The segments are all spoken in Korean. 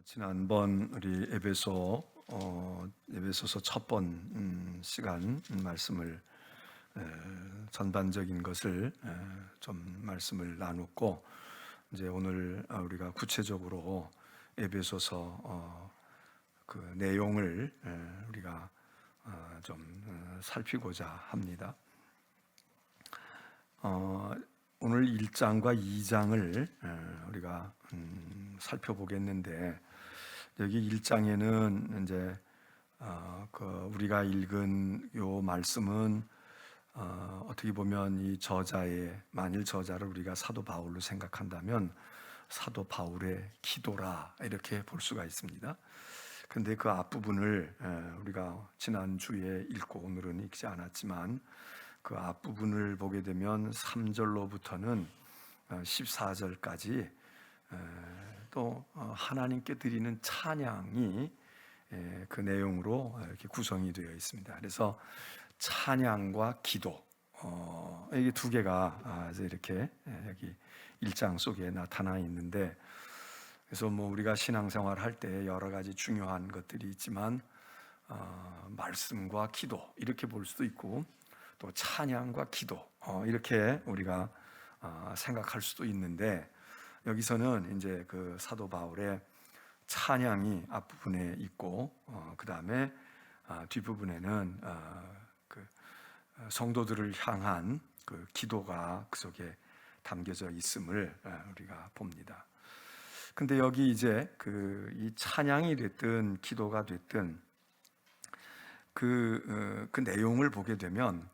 지난번 우리 에베소서 첫 번 시간 말씀을 전반적인 것을 좀 말씀을 나눴고, 이제 오늘 우리가 구체적으로 에베소서 그 내용을 우리가 좀 살피고자 합니다. 오늘 1장과 2장을 우리가 살펴보겠는데, 여기 1장에는 이제 우리가 읽은 요 말씀은 어떻게 보면 이 만일 저자를 우리가 사도 바울로 생각한다면 사도 바울의 기도라 이렇게 볼 수가 있습니다. 근데 그 앞부분을 우리가 지난주에 읽고 오늘은 읽지 않았지만, 그 앞부분을 보게 되면 3절로부터는 14절까지 또 하나님께 드리는 찬양이 그 내용으로 이렇게 구성이 되어 있습니다. 그래서 찬양과 기도, 이게 두 개가 이렇게 여기 1장 속에 나타나 있는데, 그래서 뭐 우리가 신앙생활 할 때 여러 가지 중요한 것들이 있지만 말씀과 기도 이렇게 볼 수도 있고, 또 찬양과 기도 이렇게 우리가 생각할 수도 있는데, 여기서는 이제 그 사도 바울의 찬양이 앞부분에 있고, 그 다음에 뒷부분에는 그 성도들을 향한 그 기도가 그 속에 담겨져 있음을 우리가 봅니다. 근데 여기 이제 이 찬양이 됐든 기도가 됐든 그 내용을 보게 되면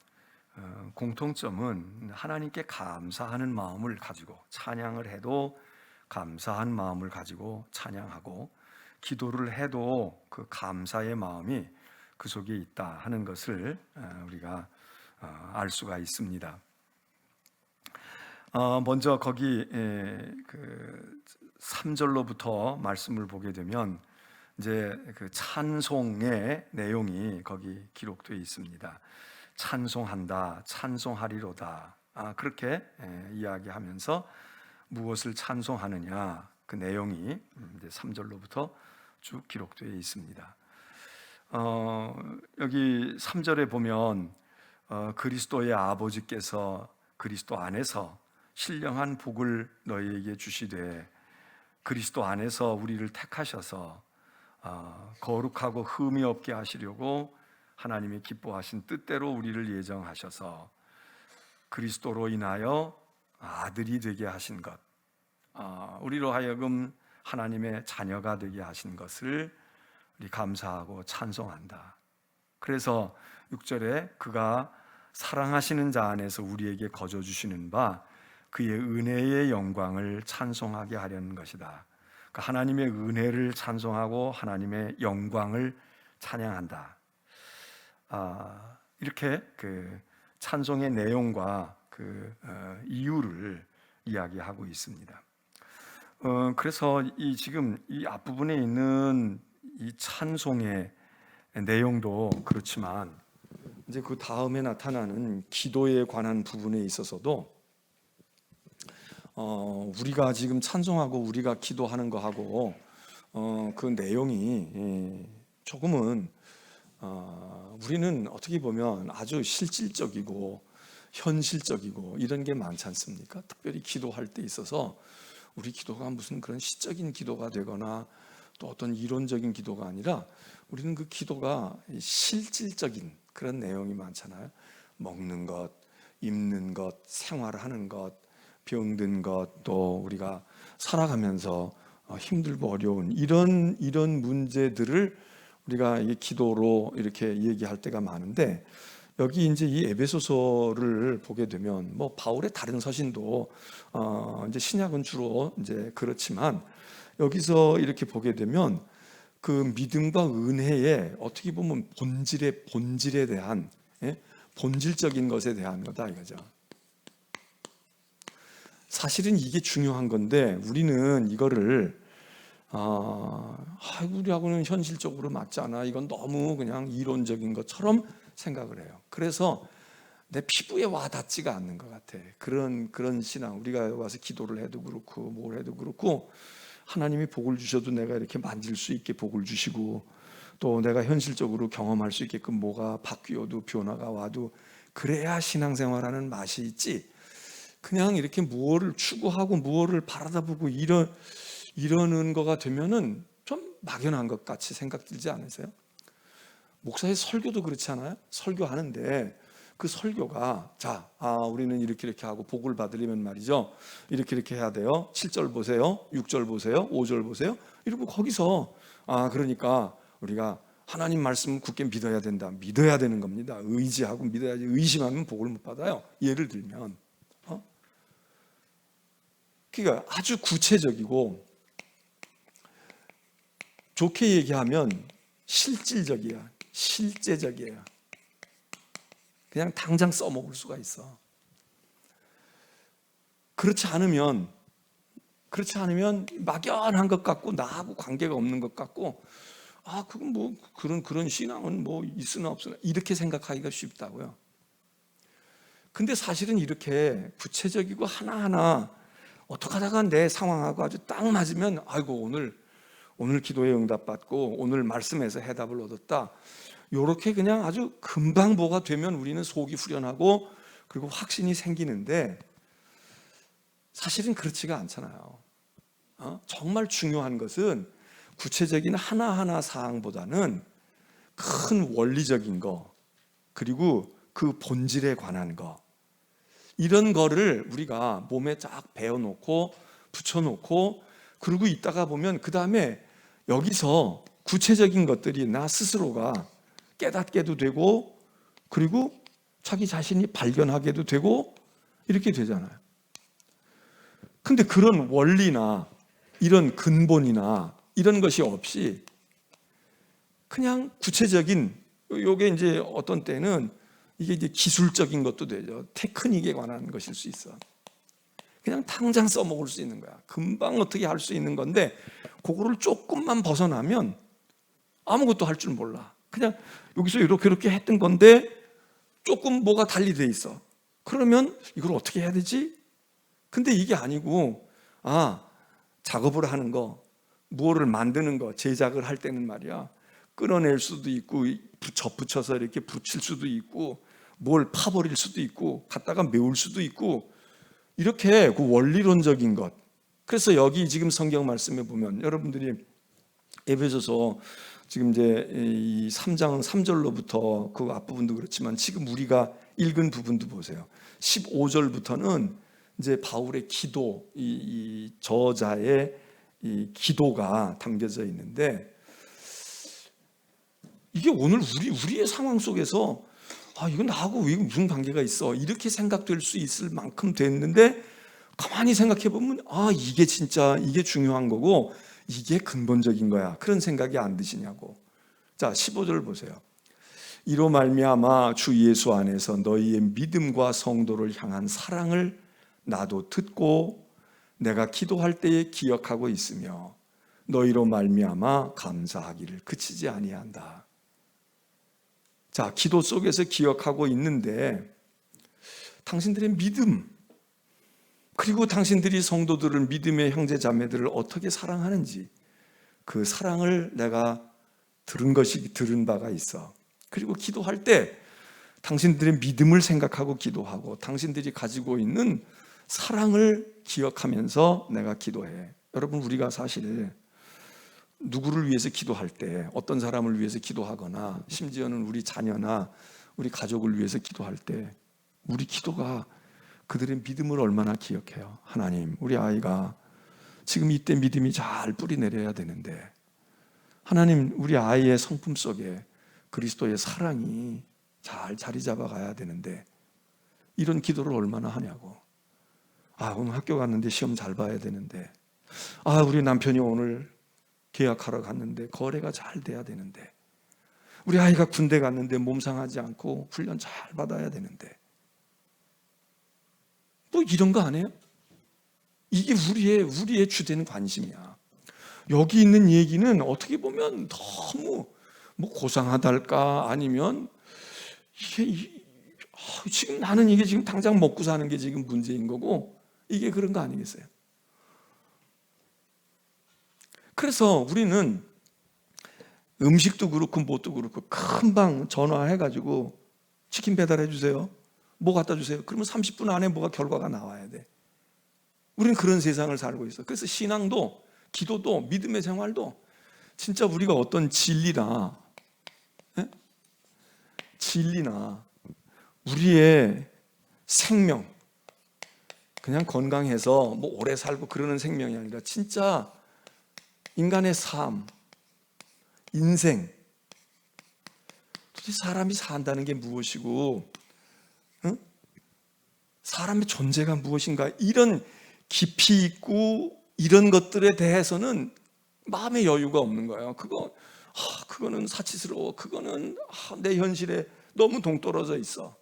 공통점은 하나님께 감사하는 마음을 가지고, 찬양을 해도 감사한 마음을 가지고 찬양하고, 기도를 해도 그 감사의 마음이 그 속에 있다 하는 것을 우리가 알 수가 있습니다. 먼저 거기 그 3절로부터 말씀을 보게 되면 이제 그 찬송의 내용이 거기 기록되어 있습니다. 찬송한다, 찬송하리로다, 그렇게 이야기하면서 무엇을 찬송하느냐, 그 내용이 이제 3절로부터 쭉 기록되어 있습니다. 여기 3절에 보면 그리스도의 아버지께서 그리스도 안에서 신령한 복을 너희에게 주시되 그리스도 안에서 우리를 택하셔서 거룩하고 흠이 없게 하시려고 하나님이 기뻐하신 뜻대로 우리를 예정하셔서 그리스도로 인하여 아들이 되게 하신 것, 우리로 하여금 하나님의 자녀가 되게 하신 것을 우리 감사하고 찬송한다. 그래서 6절에 그가 사랑하시는 자 안에서 우리에게 거저 주시는 바 그의 은혜의 영광을 찬송하게 하려는 것이다. 하나님의 은혜를 찬송하고 하나님의 영광을 찬양한다. 이렇게 그 찬송의 내용과 그 이유를 이야기하고 있습니다. 그래서 지금 이 앞부분에 있는 이 찬송의 내용도 그렇지만, 이제 그 다음에 나타나는 기도에 관한 부분에 있어서도 우리가 지금 찬송하고 우리가 기도하는 거하고 그 내용이 조금은 우리는 어떻게 보면 아주 실질적이고 현실적이고 이런 게 많지 않습니까? 특별히 기도할 때 있어서 우리 기도가 무슨 그런 시적인 기도가 되거나 또 어떤 이론적인 기도가 아니라 우리는 그 기도가 실질적인 그런 내용이 많잖아요. 먹는 것, 입는 것, 생활하는 것, 병든 것, 또 우리가 살아가면서 힘들고 어려운 이런 문제들을 우리가 이 기도로 이렇게 얘기할 때가 많은데, 여기 이제 이 에베소서를 보게 되면 뭐 바울의 다른 서신도 이제 신약은 주로 이제 그렇지만, 여기서 이렇게 보게 되면 그 믿음과 은혜의 어떻게 보면 본질에 대한, 본질적인 것에 대한 거다 이거죠. 사실은 이게 중요한 건데 우리는 이거를 우리하고는 현실적으로 맞지 않아, 이건 너무 그냥 이론적인 것처럼 생각을 해요. 그래서 내 피부에 와 닿지가 않는 것 같아. 그런 신앙, 우리가 와서 기도를 해도 그렇고 뭘 해도 그렇고 하나님이 복을 주셔도 내가 이렇게 만질 수 있게 복을 주시고, 또 내가 현실적으로 경험할 수 있게끔 뭐가 바뀌어도 변화가 와도 그래야 신앙생활하는 맛이 있지, 그냥 이렇게 무엇을 추구하고 무엇을 바라다 보고 이러는 거가 되면은 좀 막연한 것 같이 생각 들지 않으세요? 목사의 설교도 그렇지 않아요? 설교하는데 그 설교가 우리는 이렇게 하고 복을 받으려면 말이죠, 이렇게 해야 돼요. 7절 보세요, 6절 보세요, 5절 보세요. 이러고 거기서 그러니까 우리가 하나님 말씀 굳게 믿어야 된다. 믿어야 되는 겁니다. 의지하고 믿어야지. 의심하면 복을 못 받아요. 예를 들면 그러니까 아주 구체적이고 좋게 얘기하면 실질적이야. 실제적이에요. 그냥 당장 써먹을 수가 있어. 그렇지 않으면 막연한 것 같고 나하고 관계가 없는 것 같고, 그건 뭐 그런 신앙은 뭐 있으나 없으나 이렇게 생각하기가 쉽다고요. 근데 사실은 이렇게 구체적이고 하나하나 어떻게 하다가 내 상황하고 아주 딱 맞으면 아이고 오늘 기도에 응답받고 오늘 말씀에서 해답을 얻었다, 요렇게 그냥 아주 금방 뭐가 되면 우리는 속이 후련하고 그리고 확신이 생기는데, 사실은 그렇지가 않잖아요. 정말 중요한 것은 구체적인 하나하나 사항보다는 큰 원리적인 거, 그리고 그 본질에 관한 거, 이런 거를 우리가 몸에 쫙 배워놓고 붙여놓고, 그러고 있다가 보면 그 다음에 여기서 구체적인 것들이 나 스스로가 깨닫게도 되고, 그리고 자기 자신이 발견하게도 되고 이렇게 되잖아요. 근데 그런 원리나 이런 근본이나 이런 것이 없이 그냥 구체적인, 요게 이제 어떤 때는 이게 이제 기술적인 것도 되죠. 테크닉에 관한 것일 수 있어. 그냥 당장 써먹을 수 있는 거야. 금방 어떻게 할 수 있는 건데, 그거를 조금만 벗어나면 아무것도 할 줄 몰라. 그냥 여기서 이렇게 했던 건데 조금 뭐가 달리 돼 있어. 그러면 이걸 어떻게 해야 되지? 근데 이게 아니고 작업을 하는 거, 무엇을 만드는 거, 제작을 할 때는 말이야, 끌어낼 수도 있고 접붙여서 이렇게 붙일 수도 있고 뭘 파버릴 수도 있고 갖다가 메울 수도 있고, 이렇게 그 원리론적인 것. 그래서 여기 지금 성경 말씀에 보면 여러분들이 에베소서 지금 이제 이 3장 3절로부터 그 앞부분도 그렇지만 지금 우리가 읽은 부분도 보세요. 15절부터는 이제 바울의 기도, 이 저자의 이 기도가 담겨져 있는데, 이게 오늘 우리의 상황 속에서 이건 나하고 왜 무슨 관계가 있어, 이렇게 생각될 수 있을 만큼 됐는데, 가만히 생각해 보면 이게 진짜 이게 중요한 거고 이게 근본적인 거야, 그런 생각이 안 드시냐고. 자, 15절 보세요. 이로 말미암아 주 예수 안에서 너희의 믿음과 성도를 향한 사랑을 나도 듣고 내가 기도할 때에 기억하고 있으며 너희로 말미암아 감사하기를 그치지 아니한다. 자, 기도 속에서 기억하고 있는데, 당신들의 믿음, 그리고 당신들이 성도들을, 믿음의 형제 자매들을 어떻게 사랑하는지, 그 사랑을 내가 들은 바가 있어. 그리고 기도할 때 당신들의 믿음을 생각하고 기도하고 당신들이 가지고 있는 사랑을 기억하면서 내가 기도해. 여러분, 우리가 사실 누구를 위해서 기도할 때, 어떤 사람을 위해서 기도하거나 심지어는 우리 자녀나 우리 가족을 위해서 기도할 때 우리 기도가 그들의 믿음을 얼마나 기억해요. 하나님, 우리 아이가 지금 이때 믿음이 잘 뿌리 내려야 되는데, 하나님, 우리 아이의 성품 속에 그리스도의 사랑이 잘 자리 잡아가야 되는데, 이런 기도를 얼마나 하냐고. 오늘 학교 갔는데 시험 잘 봐야 되는데, 우리 남편이 오늘 계약하러 갔는데 거래가 잘 돼야 되는데, 우리 아이가 군대 갔는데 몸 상하지 않고 훈련 잘 받아야 되는데, 뭐 이런 거 안 해요? 이게 우리의 주된 관심이야. 여기 있는 얘기는 어떻게 보면 너무 뭐 고상하달까, 아니면 지금 나는 이게 지금 당장 먹고 사는 게 지금 문제인 거고, 이게 그런 거 아니겠어요? 그래서 우리는 음식도 그렇고 뭣도 그렇고 금방 전화해가지고 치킨 배달해 주세요, 뭐 갖다 주세요. 그러면 30분 안에 뭐가 결과가 나와야 돼. 우리는 그런 세상을 살고 있어. 그래서 신앙도, 기도도, 믿음의 생활도 진짜 우리가 어떤 진리나 우리의 생명, 그냥 건강해서 뭐 오래 살고 그러는 생명이 아니라 진짜 인간의 삶, 인생, 도대체 사람이 산다는 게 무엇이고 사람의 존재가 무엇인가, 이런 깊이 있고 이런 것들에 대해서는 마음의 여유가 없는 거예요. 그거는 사치스러워. 그거는 내 현실에 너무 동떨어져 있어.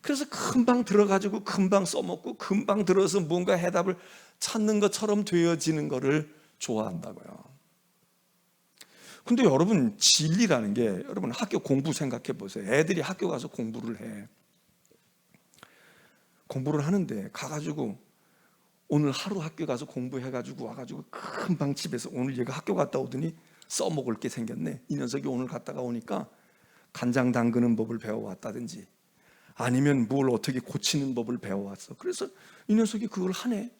그래서 금방 들어가지고 금방 써먹고 금방 들어서 뭔가 해답을 찾는 것처럼 되어지는 거를 좋아한다고요. 근데 여러분, 진리라는 게, 여러분 학교 공부 생각해 보세요. 애들이 학교 가서 공부를 해. 공부를 하는데 가가지고 오늘 하루 학교 가서 공부해가지고 와가지고 금방 집에서 오늘 얘가 학교 갔다 오더니 써먹을 게 생겼네. 이 녀석이 오늘 갔다가 오니까 간장 담그는 법을 배워왔다든지 아니면 뭘 어떻게 고치는 법을 배워왔어. 그래서 이 녀석이 그걸 하네.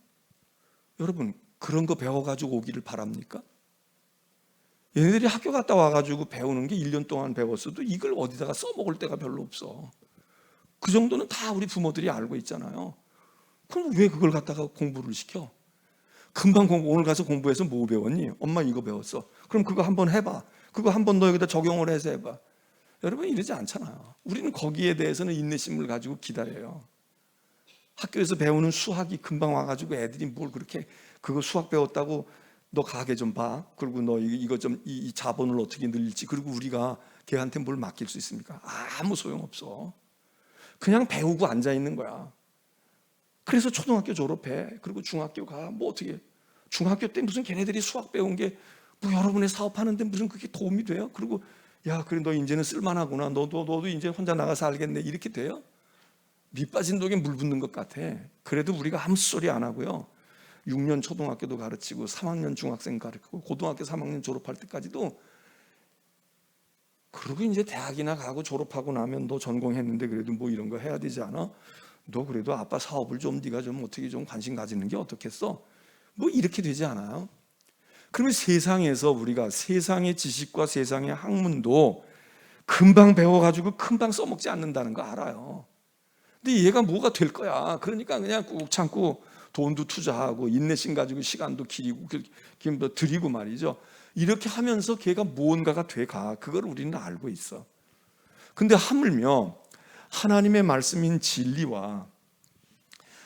여러분, 그런 거 배워가지고 오기를 바랍니까? 얘네들이 학교 갔다 와가지고 배우는 게 1년 동안 배웠어도 이걸 어디다가 써먹을 데가 별로 없어. 그 정도는 다 우리 부모들이 알고 있잖아요. 그럼 왜 그걸 갖다가 공부를 시켜? 금방 오늘 가서 공부해서 뭐 배웠니? 엄마 이거 배웠어. 그럼 그거 한번 해봐. 그거 한번 너 여기다 적용을 해서 해봐. 여러분, 이러지 않잖아요. 우리는 거기에 대해서는 인내심을 가지고 기다려요. 학교에서 배우는 수학이 금방 와가지고 애들이 뭘 그렇게 그거 수학 배웠다고 너 가게 좀 봐. 그리고 너 이거 좀 이 자본을 어떻게 늘릴지. 그리고 우리가 걔한테 뭘 맡길 수 있습니까? 아무 소용없어. 그냥 배우고 앉아 있는 거야. 그래서 초등학교 졸업해. 그리고 중학교 가. 뭐 어떻게? 중학교 때 무슨 걔네들이 수학 배운 게 뭐 여러분의 사업하는데 무슨 그게 도움이 돼요? 그리고 야, 그래 너 이제는 쓸만하구나. 너도 이제 혼자 나가 살겠네. 이렇게 돼요? 밑 빠진 독에 물 붓는 것 같아. 그래도 우리가 아무 소리 안 하고요. 6년 초등학교도 가르치고 3학년 중학생 가르치고 고등학교 3학년 졸업할 때까지도, 그리고 이제 대학이나 가고 졸업하고 나면 너 전공했는데 그래도 뭐 이런 거 해야 되지 않아? 너 그래도 아빠 사업을 좀 네가 좀 어떻게 좀 관심 가지는 게 어떻겠어? 뭐 이렇게 되지 않아요? 그러면 세상에서 우리가 세상의 지식과 세상의 학문도 금방 배워가지고 금방 써먹지 않는다는 거 알아요. 근데 얘가 뭐가 될 거야. 그러니까 그냥 꾹 참고 돈도 투자하고 인내심 가지고 시간도 기리고 드리고 말이죠. 이렇게 하면서 걔가 무언가가 돼가. 그걸 우리는 알고 있어. 근데 하물며 하나님의 말씀인 진리와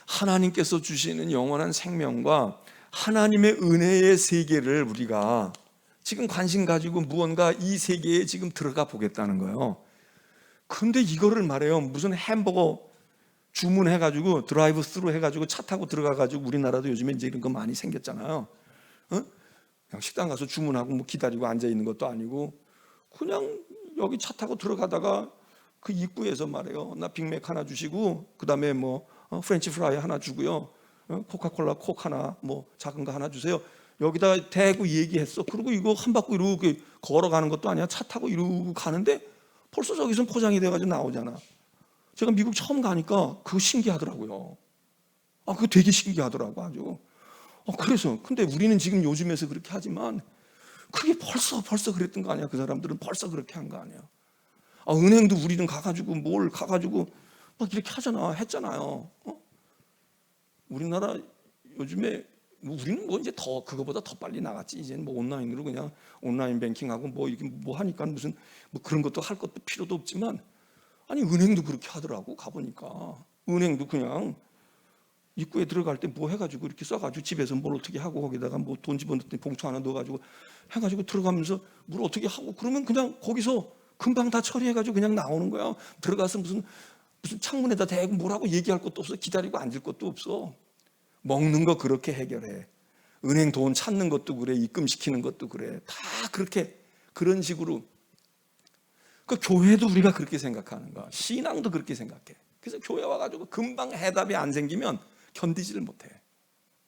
하나님께서 주시는 영원한 생명과 하나님의 은혜의 세계를 우리가 지금 관심 가지고 무언가 이 세계에 지금 들어가 보겠다는 거예요. 근데 이거를 말해요. 무슨 햄버거 주문해가지고 드라이브 스루 해가지고 차 타고 들어가가지고, 우리나라도 요즘에 이제 이런 거 많이 생겼잖아요. 그냥 식당 가서 주문하고 뭐 기다리고 앉아 있는 것도 아니고 그냥 여기 차 타고 들어가다가 그 입구에서 말해요. 나 빅맥 하나 주시고 그 다음에 뭐 프렌치 프라이 하나 주고요. 코카콜라 콕 하나 뭐 작은 거 하나 주세요. 여기다 대고 얘기했어. 그리고 이거 한 바퀴 이렇게 걸어가는 것도 아니야. 차 타고 이러고 가는데 벌써 저기서 포장이 돼가지고 나오잖아. 제가 미국 처음 가니까 그거 신기하더라고요. 그거 되게 신기하더라고 아주. 그래서 근데 우리는 지금 요즘에서 그렇게 하지만 그게 벌써 그랬던 거 아니야. 그 사람들은 벌써 그렇게 한 거 아니야. 은행도 우리는 가가지고 막 이렇게 했잖아요. 우리나라 요즘에 우리는 뭐 이제 더 그거보다 더 빨리 나갔지. 이제는 뭐 온라인으로 그냥 온라인 뱅킹하고 뭐 이렇게 뭐 하니까 무슨 뭐 그런 것도 할 것도 필요도 없지만, 아니 은행도 그렇게 하더라고. 가보니까 은행도 그냥 입구에 들어갈 때 뭐 해가지고 이렇게 써가지고 집에서 뭘 어떻게 하고 거기다가 뭐 돈 집어넣더니 봉투 하나 넣어가지고 해가지고 들어가면서 뭘 어떻게 하고 그러면 그냥 거기서 금방 다 처리해가지고 그냥 나오는 거야. 들어가서 무슨 창문에다 대고 뭐라고 얘기할 것도 없어. 기다리고 앉을 것도 없어. 먹는 거 그렇게 해결해. 은행 돈 찾는 것도 그래. 입금시키는 것도 그래. 다 그렇게 그런 식으로. 그 교회도 우리가 그렇게 생각하는 거야. 신앙도 그렇게 생각해. 그래서 교회 와가지고 금방 해답이 안 생기면 견디지를 못해.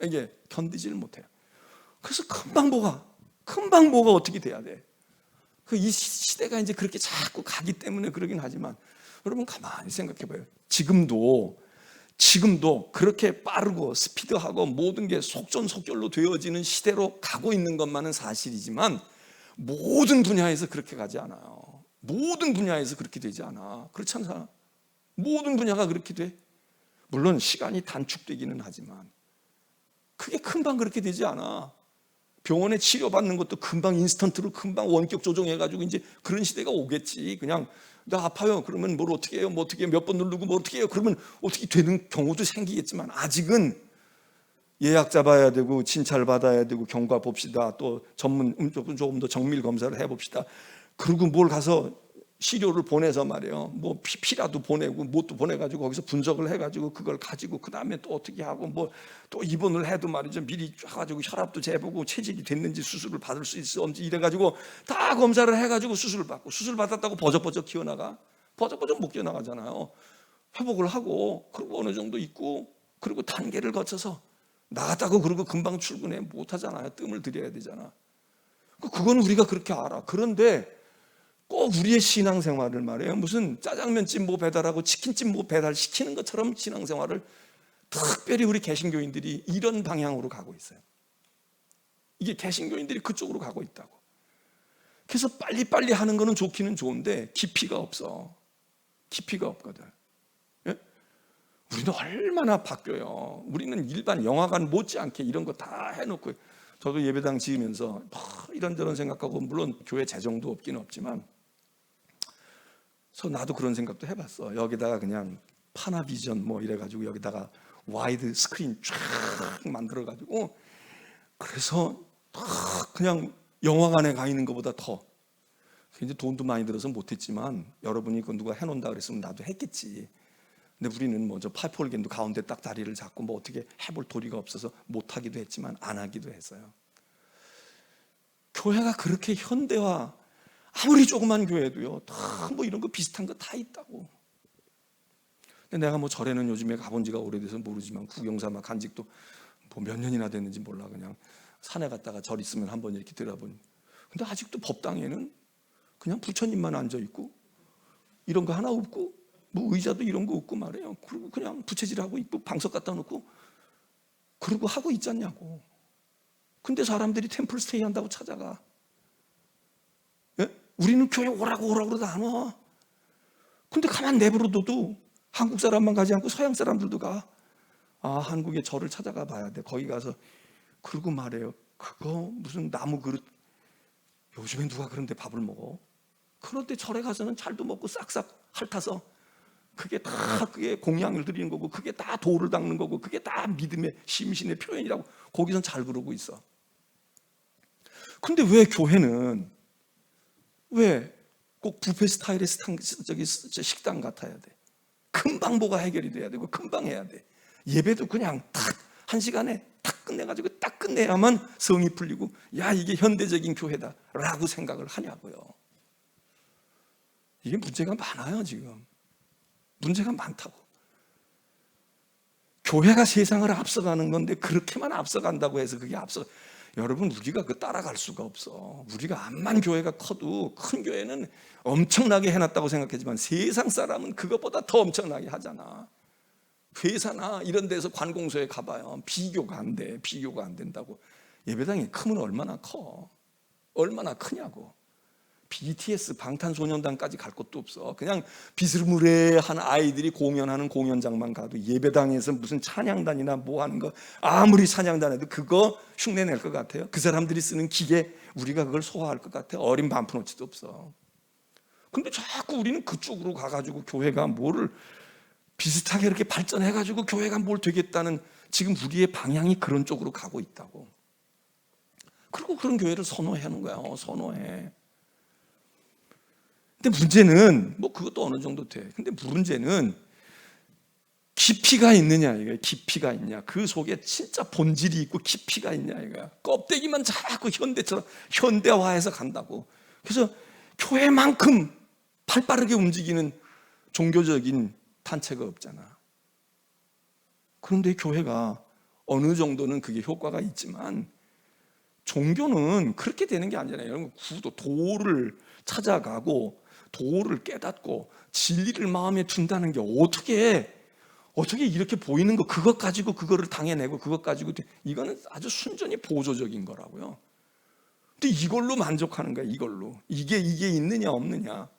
이게 견디지를 못해. 그래서 금방 금방 뭐가 어떻게 돼야 돼? 이 시대가 이제 그렇게 자꾸 가기 때문에 그러긴 하지만 여러분 가만히 생각해 봐요. 지금도 그렇게 빠르고 스피드하고 모든 게 속전속결로 되어지는 시대로 가고 있는 것만은 사실이지만 모든 분야에서 그렇게 가지 않아요. 모든 분야에서 그렇게 되지 않아. 그렇지 않아? 모든 분야가 그렇게 돼. 물론 시간이 단축되기는 하지만 그게 금방 그렇게 되지 않아. 병원에 치료받는 것도 금방 인스턴트로 금방 원격 조정해가지고 이제 그런 시대가 오겠지. 그냥 나 아파요. 그러면 뭘 어떻게 해요? 뭐 어떻게 몇 번 누르고 뭐 어떻게 해요? 그러면 어떻게 되는 경우도 생기겠지만 아직은 예약 잡아야 되고 진찰 받아야 되고 경과 봅시다. 또 전문 조금 더 정밀 검사를 해봅시다. 그리고 뭘 가서 시료를 보내서 말이에요. 뭐 피라도 보내고 뭣도 보내가지고 거기서 분석을 해가지고 그걸 가지고 그 다음에 또 어떻게 하고 뭐 또 입원을 해도 말이죠. 미리 가지고 혈압도 재보고 체질이 됐는지 수술을 받을 수 있을지 이래가지고 다 검사를 해가지고 수술을 받고 수술 받았다고 버적버적 기어나가? 버적버적 못 기어나가잖아요. 회복을 하고 그리고 어느 정도 있고 그리고 단계를 거쳐서 나갔다고 그러고 금방 출근해 못 하잖아요. 뜸을 들여야 되잖아. 그건 우리가 그렇게 알아. 그런데 꼭 우리의 신앙생활을 말이에요. 무슨 짜장면집 뭐 배달하고 치킨집 뭐 배달시키는 것처럼 신앙생활을 특별히 우리 개신교인들이 이런 방향으로 가고 있어요. 이게 개신교인들이 그쪽으로 가고 있다고. 그래서 빨리빨리 하는 거는 좋기는 좋은데 깊이가 없어. 깊이가 없거든. 예? 우리는 얼마나 바뀌어요. 우리는 일반 영화관 못지않게 이런 거 다 해놓고 저도 예배당 지으면서 이런저런 생각하고 물론 교회 재정도 없기는 없지만 그래서 나도 그런 생각도 해봤어. 여기다가 그냥 파나비전 뭐 이래가지고 여기다가 와이드 스크린 쫙 만들어가지고 그래서 그냥 영화관에 가 있는 것보다 더 이제 돈도 많이 들어서 못했지만 여러분이 그 누가 해놓는다 그랬으면 나도 했겠지. 근데 우리는 뭐 저 파이프 올겐도 가운데 딱 다리를 잡고 뭐 어떻게 해볼 도리가 없어서 못하기도 했지만 안 하기도 했어요. 교회가 그렇게 현대화 아무리 조그만 교회도요 다 뭐 이런 거 비슷한 거 다 있다고. 근데 내가 뭐 절에는 요즘에 가본 지가 오래돼서 모르지만 구경삼아 간 직도 뭐 몇 년이나 됐는지 몰라. 그냥 산에 갔다가 절 있으면 한번 이렇게 들어보니 근데 아직도 법당에는 그냥 부처님만 앉아있고 이런 거 하나 없고 뭐 의자도 이런 거 없고 말이에요. 그리고 그냥 부채질하고 있고 방석 갖다 놓고 그러고 하고 있지 않냐고. 근데 사람들이 템플 스테이 한다고 찾아가. 예? 우리는 교회 오라고 그러도 안 와. 근데 가만 내버려둬도 한국 사람만 가지 않고 서양 사람들도 가. 아, 한국에 절을 찾아가 봐야 돼. 거기 가서 그러고 말해요. 그거 무슨 나무 그릇 요즘에 누가 그런데 밥을 먹어? 그런데 절에 가서는 잘도 먹고 싹싹 핥아서 그게 다 그게 공양을 드리는 거고 그게 다 도를 닦는 거고 그게 다 믿음의 심신의 표현이라고 거기선 잘 그러고 있어. 근데 왜 교회는 왜 꼭 뷔페 스타일의 식당 같아야 돼? 금방 뭐가 해결이 돼야 되고 금방 해야 돼. 예배도 그냥 딱 한 시간에 딱 끝내가지고 딱 끝내야만 성이 풀리고 야 이게 현대적인 교회다라고 생각을 하냐고요. 이게 문제가 많아요. 지금 문제가 많다고. 교회가 세상을 앞서가는 건데 그렇게만 앞서간다고 해서 그게 여러분 우리가 그 따라갈 수가 없어. 우리가 암만 교회가 커도 큰 교회는 엄청나게 해놨다고 생각하지만 세상 사람은 그것보다 더 엄청나게 하잖아. 회사나 이런 데서 관공서에 가봐요. 비교가 안 돼. 비교가 안 된다고. 예배당이 크면 얼마나 커. 얼마나 크냐고. BTS 방탄소년단까지 갈 것도 없어. 그냥 비스무리한 아이들이 공연하는 공연장만 가도 예배당에서 무슨 찬양단이나 뭐 하는 거 아무리 찬양단 해도 그거 흉내 낼 것 같아요? 그 사람들이 쓰는 기계 우리가 그걸 소화할 것 같아요? 어린 반푼어치도 없어. 근데 자꾸 우리는 그쪽으로 가가지고 교회가 뭐를 비슷하게 이렇게 발전해가지고 교회가 뭘 되겠다는 지금 우리의 방향이 그런 쪽으로 가고 있다고. 그리고 그런 교회를 선호하는 거야. 선호해. 근데 문제는 뭐 그것도 어느 정도 돼. 근데 문제는 깊이가 있느냐 이거야. 깊이가 있냐. 그 속에 진짜 본질이 있고 깊이가 있냐 이거야. 껍데기만 자꾸 현대처럼 현대화해서 간다고. 그래서 교회만큼 발빠르게 움직이는 종교적인 단체가 없잖아. 그런데 교회가 어느 정도는 그게 효과가 있지만 종교는 그렇게 되는 게 아니잖아요. 여러분, 구도 도를 찾아가고 도를 깨닫고 진리를 마음에 둔다는 게 어떻게 이렇게 보이는 거 그것 가지고 그거를 당해내고 그것 가지고 이거는 아주 순전히 보조적인 거라고요. 근데 이걸로 만족하는 거야. 이게 있느냐 없느냐.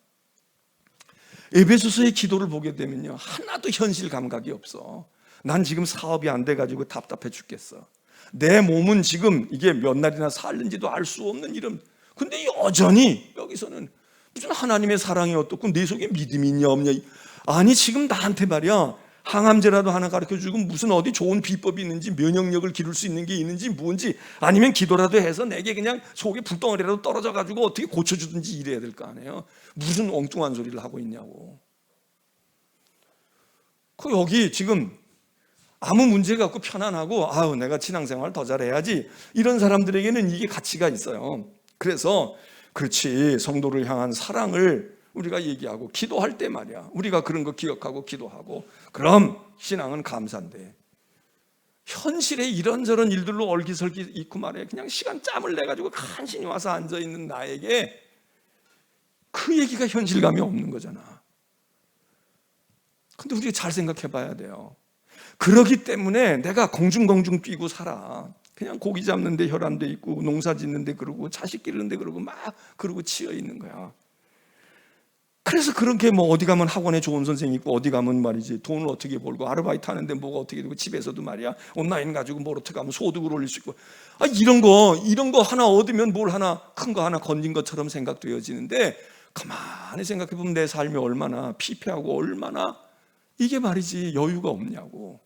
에베소서의 기도를 보게 되면요, 하나도 현실 감각이 없어. 난 지금 사업이 안 돼가지고 답답해 죽겠어. 내 몸은 지금 이게 몇 날이나 살는지도 알 수 없는 이름. 근데 여전히 여기서는 무슨 하나님의 사랑이 어떻고 내 속에 믿음이 있냐 없냐. 아니 지금 나한테 말이야, 항암제라도 하나 가르쳐주고 무슨 어디 좋은 비법이 있는지, 면역력을 기를 수 있는 게 있는지 뭔지, 아니면 기도라도 해서 내게 그냥 속에 불덩어리라도 떨어져가지고 어떻게 고쳐주든지 이래야 될 거 아니에요. 무슨 엉뚱한 소리를 하고 있냐고. 여기 지금 아무 문제가 없고 편안하고, 아유 내가 신앙생활 더 잘해야지, 이런 사람들에게는 이게 가치가 있어요. 그래서 그렇지, 성도를 향한 사랑을 우리가 얘기하고 기도할 때 말이야, 우리가 그런 거 기억하고 기도하고, 그럼 신앙은 감사인데 현실에 이런저런 일들로 얼기설기 있고 말이야, 그냥 시간 짬을 내가지고 간신히 와서 앉아있는 나에게 그 얘기가 현실감이 없는 거잖아. 근데 우리가 잘 생각해 봐야 돼요. 그러기 때문에 내가 공중공중 뛰고 살아. 그냥 고기 잡는데 혈안돼 있고, 농사 짓는데 그러고, 자식 기르는데 그러고, 막 그러고 치여 있는 거야. 그래서 그렇게 뭐 어디 가면 학원에 좋은 선생님 있고, 어디 가면 말이지 돈을 어떻게 벌고, 아르바이트 하는데 뭐가 어떻게 되고, 집에서도 말이야 온라인 가지고 뭘 어떻게 하면 소득을 올릴 수 있고, 이런 거 하나 얻으면 뭘 하나 큰 거 하나 건진 것처럼 생각되어지는데, 가만히 생각해 보면 내 삶이 얼마나 피폐하고 얼마나 이게 말이지 여유가 없냐고.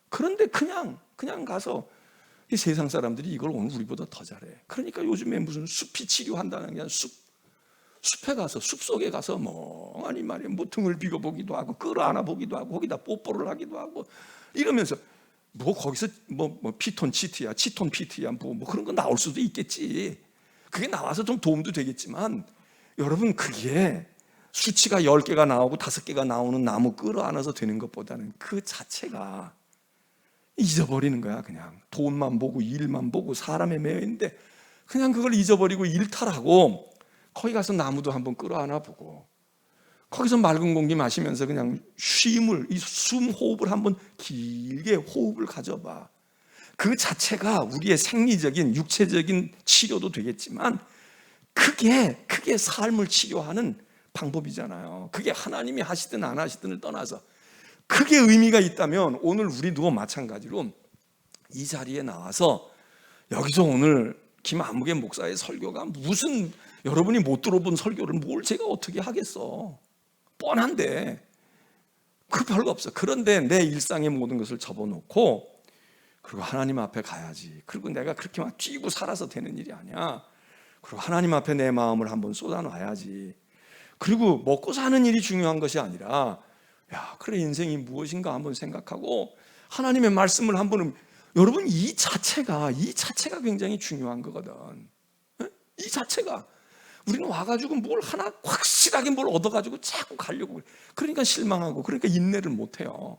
그런데 그냥 가서 이 세상 사람들이 이걸 오늘 우리보다 더 잘해. 그러니까 요즘에 무슨 숲이 치료한다는 게 아니라 숲에 가서, 숲속에 가서 멍하니 말이야 뭐 등을 비벼보기도 하고, 끌어안아 보기도 하고, 거기다 뽀뽀를 하기도 하고 이러면서, 뭐 거기서 뭐 피톤 치트야, 치톤 피트야, 뭐 그런 거 나올 수도 있겠지. 그게 나와서 좀 도움도 되겠지만, 여러분 그게 수치가 10개가 나오고 5개가 나오는 나무 끌어안아서 되는 것보다는 그 자체가 잊어버리는 거야. 그냥 돈만 보고 일만 보고 사람에 매여 있는데 그냥 그걸 잊어버리고 일탈하고, 거기 가서 나무도 한번 끌어안아 보고, 거기서 맑은 공기 마시면서 그냥 이 숨 호흡을 한번 길게 호흡을 가져봐. 그 자체가 우리의 생리적인 육체적인 치료도 되겠지만, 그게 삶을 치료하는 방법이잖아요. 그게 하나님이 하시든 안 하시든을 떠나서 그게 의미가 있다면, 오늘 우리도 마찬가지로 이 자리에 나와서 여기서 오늘 김한무개 목사의 설교가 무슨, 여러분이 못 들어본 설교를 뭘 제가 어떻게 하겠어. 뻔한데 그 별거 없어. 그런데 내 일상의 모든 것을 접어놓고, 그리고 하나님 앞에 가야지. 그리고 내가 그렇게 막 뛰고 살아서 되는 일이 아니야. 그리고 하나님 앞에 내 마음을 한번 쏟아놔야지. 그리고 먹고 사는 일이 중요한 것이 아니라, 야 그래 인생이 무엇인가 한번 생각하고 하나님의 말씀을 한번, 여러분 이 자체가 굉장히 중요한 거거든. 이 자체가, 우리는 와가지고 뭘 하나 확실하게 뭘 얻어가지고 자꾸 가려고, 그러니까 실망하고, 그러니까 인내를 못해요.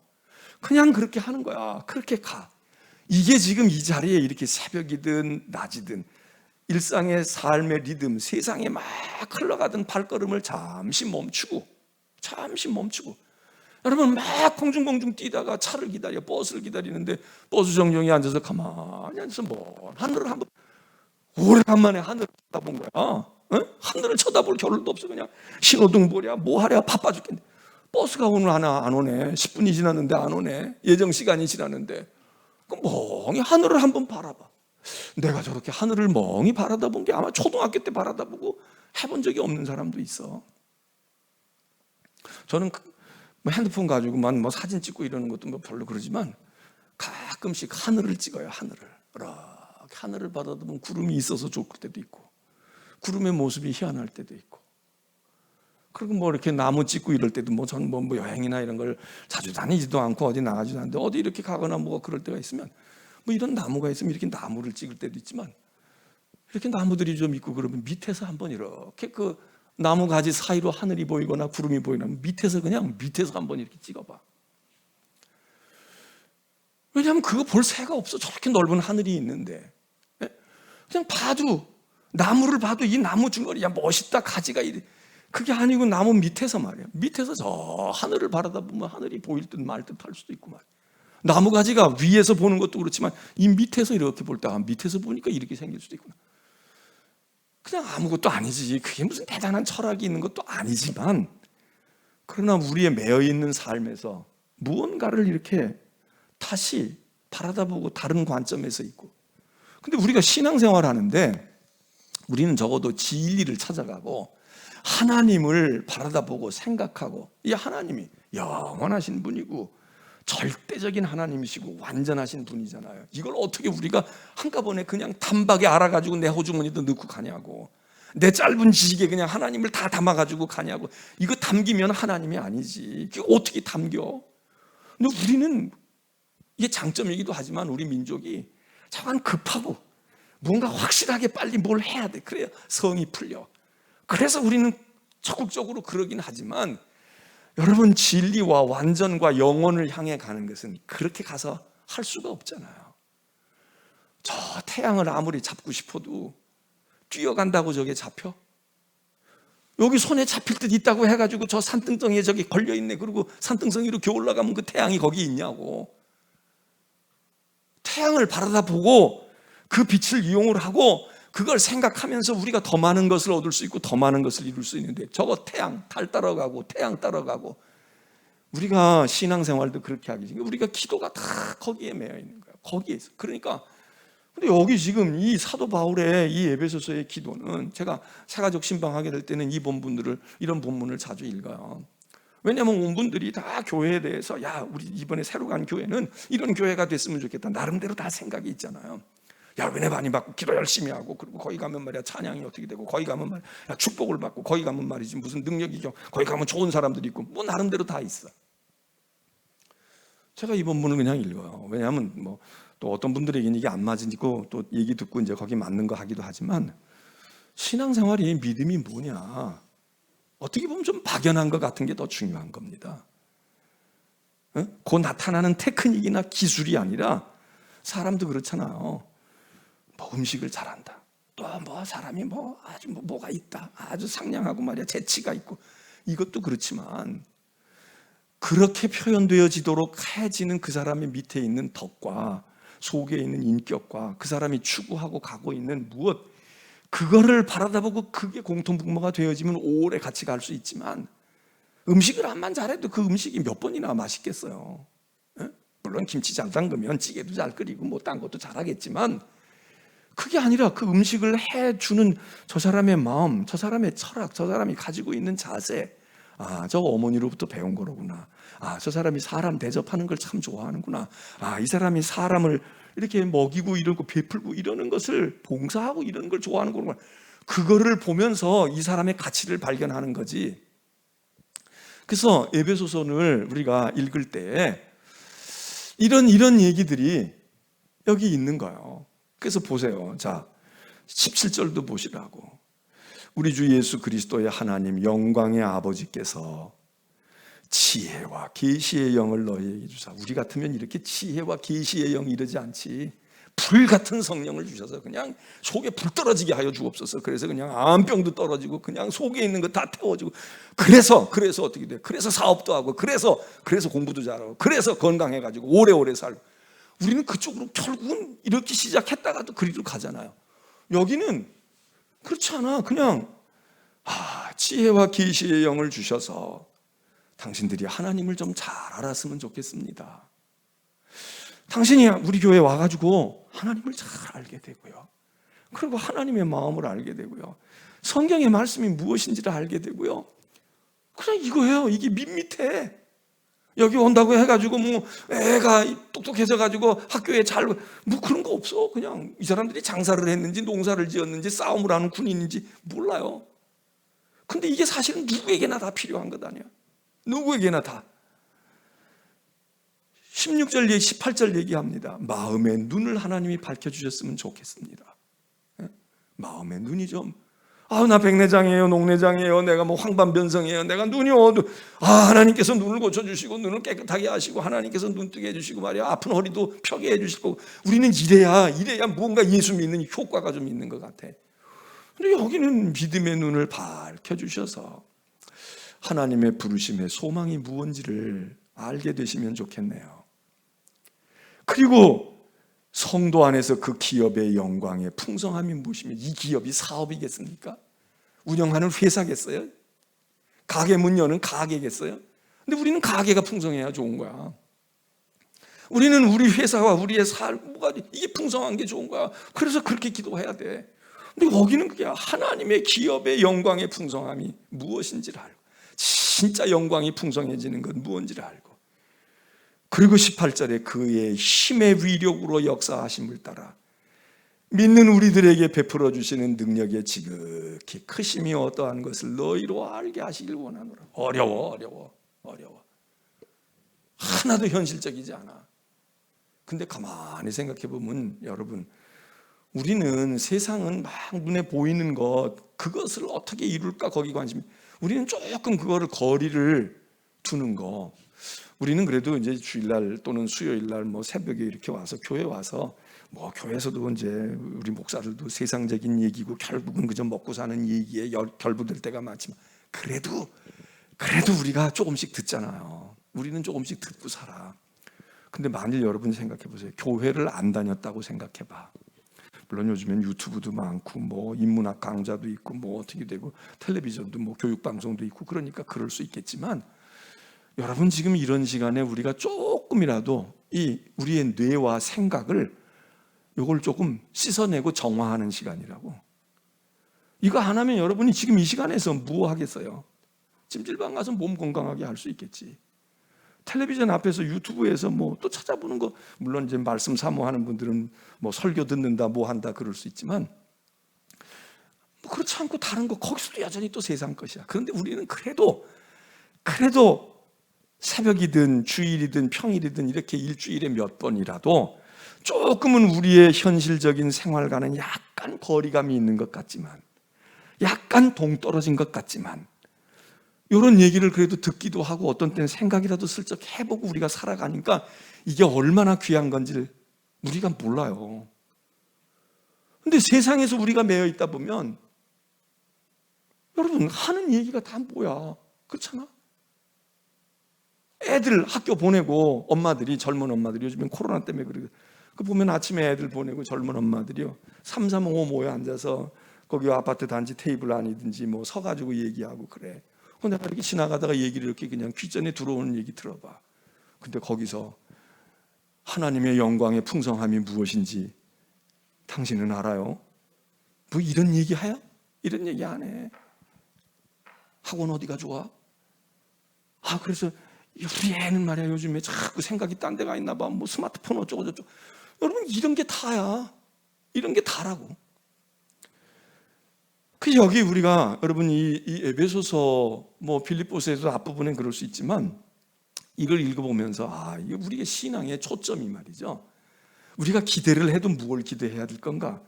그냥 그렇게 하는 거야. 그렇게 가. 이게 지금 이 자리에 이렇게 새벽이든 낮이든 일상의 삶의 리듬, 세상에 막 흘러가던 발걸음을 잠시 멈추고 여러분 막 공중공중 뛰다가 차를 기다려, 버스를 기다리는데 버스 정류장에 앉아서 가만히 앉아서 하늘을 한번, 오래간만에 하늘을 쳐다본 거야. 하늘을 쳐다볼 겨를도 없어. 그냥 신호등 보랴 뭐 하랴 바빠 죽겠네. 버스가 오늘 하나 안 오네. 10분이 지났는데 안 오네. 예정 시간이 지났는데. 그럼 멍이 하늘을 한번 바라봐. 내가 저렇게 하늘을 멍이 바라다본 게 아마 초등학교 때 바라다보고 해본 적이 없는 사람도 있어. 저는 핸드폰 가지고만 사진 찍고 이러는 것도 별로 그러지만, 가끔씩 하늘을 찍어요. 하늘을 이렇게 하늘을 바라보면 구름이 있어서 좋을 때도 있고, 구름의 모습이 희한할 때도 있고, 그리고 이렇게 나무 찍고 이럴 때도 저는 여행이나 이런 걸 자주 다니지도 않고 어디 나가지도 않는데, 어디 이렇게 가거나 그럴 때가 있으면 이런 나무가 있으면 이렇게 나무를 찍을 때도 있지만, 이렇게 나무들이 좀 있고 그러면 밑에서 한번 이렇게 그 나무 가지 사이로 하늘이 보이거나 구름이 보이나 밑에서 한번 이렇게 찍어봐. 왜냐하면 그거 볼 새가 없어. 저렇게 넓은 하늘이 있는데. 그냥 봐도, 나무를 봐도 이 나무 중거리, 야 멋있다, 가지가 이래. 그게 아니고 나무 밑에서 말이야. 밑에서 저 하늘을 바라다보면 하늘이 보일 듯 말 듯 할 수도 있고 말이야. 나무 가지가 위에서 보는 것도 그렇지만 이 밑에서 이렇게 볼 때 밑에서 보니까 이렇게 생길 수도 있구나. 그냥 아무것도 아니지. 그게 무슨 대단한 철학이 있는 것도 아니지만, 그러나 우리의 매여있는 삶에서 무언가를 이렇게 다시 바라다보고 다른 관점에서 있고. 근데 우리가 신앙생활 하는데 우리는 적어도 진리를 찾아가고 하나님을 바라다보고 생각하고, 이 하나님이 영원하신 분이고 절대적인 하나님이시고 완전하신 분이잖아요. 이걸 어떻게 우리가 한꺼번에 그냥 단박에 알아가지고 내 호주머니도 넣고 가냐고, 내 짧은 지식에 그냥 하나님을 다 담아가지고 가냐고. 이거 담기면 하나님이 아니지. 이게 어떻게 담겨? 근데 우리는, 이게 장점이기도 하지만 우리 민족이 잠깐 급하고 뭔가 확실하게 빨리 뭘 해야 돼. 그래야 성이 풀려. 그래서 우리는 적극적으로 그러긴 하지만, 여러분, 진리와 완전과 영혼을 향해 가는 것은 그렇게 가서 할 수가 없잖아요. 저 태양을 아무리 잡고 싶어도 뛰어간다고 저게 잡혀? 여기 손에 잡힐 듯 있다고 해가지고 저 산등성이에 저기 걸려있네. 그리고 산등성 위로 이렇게 올라가면 그 태양이 거기 있냐고. 태양을 바라다 보고 그 빛을 이용을 하고 그걸 생각하면서 우리가 더 많은 것을 얻을 수 있고 더 많은 것을 이룰 수 있는데, 저거 태양, 달 따라가고 태양 따라가고. 우리가 신앙생활도 그렇게 하기 전에 우리가 기도가 다 거기에 매여 있는 거예요. 거기에 있어. 그러니까, 근데 여기 지금 이 사도 바울의 이 에베소서의 기도는, 제가 세가족 신방하게 될 때는 이런 본문을 자주 읽어요. 왜냐하면 온 분들이 다 교회에 대해서, 야, 우리 이번에 새로 간 교회는 이런 교회가 됐으면 좋겠다, 나름대로 다 생각이 있잖아요. 야, 은혜 많이 받고 기도 열심히 하고, 그리고 거기 가면 말이야 찬양이 어떻게 되고, 거기 가면 말이야 축복을 받고, 거기 가면 말이지 무슨 능력이죠, 거기 가면 좋은 사람들이 있고, 뭐 나름대로 다 있어. 제가 이 본문을 그냥 읽어요. 왜냐하면 뭐 또 어떤 분들에게는 이게 안 맞으니까 또 얘기 듣고 이제 거기 맞는 거 하기도 하지만, 신앙생활이 믿음이 뭐냐, 어떻게 보면 좀 막연한 것 같은 게 더 중요한 겁니다. 그 나타나는 테크닉이나 기술이 아니라, 사람도 그렇잖아요. 뭐 음식을 잘한다, 또 뭐 사람이 뭐 아주 뭐가 있다, 아주 상냥하고 말이야 재치가 있고, 이것도 그렇지만 그렇게 표현되어지도록 해지는 그 사람의 밑에 있는 덕과 속에 있는 인격과 그 사람이 추구하고 가고 있는 무엇, 그거를 바라다보고 그게 공통분모가 되어지면 오래 같이 갈 수 있지만, 음식을 암만 잘해도 그 음식이 몇 번이나 맛있겠어요. 물론 김치 잘 담그면 찌개도 잘 끓이고 뭐 딴 것도 잘하겠지만, 그게 아니라 그 음식을 해주는 저 사람의 마음, 저 사람의 철학, 저 사람이 가지고 있는 자세, 아, 저 어머니로부터 배운 거로구나. 아, 저 사람이 사람 대접하는 걸 참 좋아하는구나. 아, 이 사람이 사람을 이렇게 먹이고 이러고 베풀고 이러는 것을, 봉사하고 이러는 걸 좋아하는 거구나. 그거를 보면서 이 사람의 가치를 발견하는 거지. 그래서 에베소서를 우리가 읽을 때 이런 얘기들이 여기 있는 거예요. 그래서 보세요. 자, 17절도 보시라고. 우리 주 예수 그리스도의 하나님 영광의 아버지께서 지혜와 계시의 영을 너희에게 주사. 우리 같으면 이렇게 지혜와 계시의 영이 이러지 않지. 불 같은 성령을 주셔서 그냥 속에 불 떨어지게 하여 주옵소서. 그래서 그냥 암병도 떨어지고 그냥 속에 있는 거 다 태워지고, 그래서 어떻게 돼? 그래서 사업도 하고, 그래서 공부도 잘하고, 그래서 건강해가지고 오래오래 살고. 우리는 그쪽으로 결국은 이렇게 시작했다가도 그리로 가잖아요. 여기는 그렇지 않아. 그냥 지혜와 계시의 영을 주셔서 당신들이 하나님을 좀 잘 알았으면 좋겠습니다. 당신이 우리 교회에 와가지고 하나님을 잘 알게 되고요, 그리고 하나님의 마음을 알게 되고요, 성경의 말씀이 무엇인지를 알게 되고요. 그냥 이거예요. 이게 밋밋해. 여기 온다고 해가지고 뭐 애가 똑똑해져 가지고 학교에 잘, 뭐 그런 거 없어. 그냥 이 사람들이 장사를 했는지 농사를 지었는지 싸움을 하는 군인인지 몰라요. 근데 이게 사실은 누구에게나 다 필요한 것 아니야. 누구에게나 다. 16절, 18절 얘기합니다. 마음의 눈을 하나님이 밝혀주셨으면 좋겠습니다. 마음의 눈이 좀, 나 백내장이에요, 녹내장이에요, 내가 뭐 황반변성이에요, 내가 눈이 어두. 하나님께서 눈을 고쳐주시고 눈을 깨끗하게 하시고 하나님께서 눈 뜨게 해주시고 말이야, 아픈 허리도 펴게 해주실 거고. 우리는 이래야 뭔가 예수 믿는 효과가 좀 있는 것 같아. 근데 여기는 믿음의 눈을 밝혀주셔서 하나님의 부르심의 소망이 무엇인지를 알게 되시면 좋겠네요. 그리고 성도 안에서 그 기업의 영광의 풍성함이 무엇이며, 이 기업이 사업이겠습니까? 운영하는 회사겠어요? 가게 문 여는 가게겠어요? 근데 우리는 가게가 풍성해야 좋은 거야. 우리는 우리 회사와 우리의 삶과 이게 풍성한 게 좋은 거야. 그래서 그렇게 기도해야 돼. 근데 여기는 그게 하나님의 기업의 영광의 풍성함이 무엇인지를 알고, 진짜 영광이 풍성해지는 건 무엇인지를 알고, 그리고 18절에 그의 힘의 위력으로 역사하심을 따라 믿는 우리들에게 베풀어 주시는 능력의 지극히 크심이 어떠한 것을 너희로 알게 하시길 원하노라. 어려워. 하나도 현실적이지 않아. 근데 가만히 생각해 보면 여러분, 우리는 세상은 막 눈에 보이는 것, 그것을 어떻게 이룰까 거기 관심이. 우리는 조금 그거를 거리를 두는 거. 우리는 그래도 이제 주일날 또는 수요일날 뭐 새벽에 이렇게 와서 교회 와서 뭐 교회에서도 이제 우리 목사들도 세상적인 얘기고 결국은 그저 먹고 사는 얘기에 결부될 때가 많지만 그래도 우리가 조금씩 듣잖아요. 우리는 조금씩 듣고 살아. 근데 만일 여러분 생각해 보세요. 교회를 안 다녔다고 생각해 봐. 물론 요즘엔 유튜브도 많고 뭐 인문학 강좌도 있고 뭐 어떻게 되고 텔레비전도 뭐 교육방송도 있고 그러니까 그럴 수 있겠지만, 여러분 지금 이런 시간에 우리가 조금이라도 이 우리의 뇌와 생각을 이걸 조금 씻어내고 정화하는 시간이라고. 이거 안 하면 여러분이 지금 이 시간에서 뭐 하겠어요? 찜질방 가서 몸 건강하게 할 수 있겠지. 텔레비전 앞에서 유튜브에서 뭐 또 찾아보는 거, 물론 이제 말씀 사모하는 분들은 뭐 설교 듣는다 뭐 한다 그럴 수 있지만 뭐 그렇지 않고 다른 거 거기서도 여전히 또 세상 것이야. 그런데 우리는 그래도 새벽이든 주일이든 평일이든 이렇게 일주일에 몇 번이라도 조금은 우리의 현실적인 생활과는 약간 거리감이 있는 것 같지만, 약간 동떨어진 것 같지만 이런 얘기를 그래도 듣기도 하고 어떤 때는 생각이라도 슬쩍 해보고 우리가 살아가니까 이게 얼마나 귀한 건지를 우리가 몰라요. 근데 세상에서 우리가 매여 있다 보면 여러분 하는 얘기가 다 뭐야? 그렇잖아? 애들 학교 보내고 엄마들이, 젊은 엄마들이 요즘엔 코로나 때문에 그러고, 그 보면 아침에 애들 보내고 젊은 엄마들이요 335 모여 앉아서 거기 아파트 단지 테이블 아니든지 뭐 서가지고 얘기하고 그래. 내가 이렇게 지나가다가 얘기를 이렇게 그냥 귀전에 들어오는 얘기 들어봐. 근데 거기서 하나님의 영광의 풍성함이 무엇인지 당신은 알아요? 뭐 이런 얘기 해요? 이런 얘기 안 해. 학원 어디가 좋아? 그래서 우리 애는 말이야 요즘에 자꾸 생각이 딴 데가 있나 봐. 뭐 스마트폰 어쩌고 저쩌고. 여러분 이런 게 다야. 이런 게 다라고. 그 여기 우리가 여러분 이 에베소서 뭐 빌립보서에도 앞부분엔 그럴 수 있지만 이걸 읽어보면서 이게 우리의 신앙의 초점이 말이죠. 우리가 기대를 해도 무엇을 기대해야 될 건가?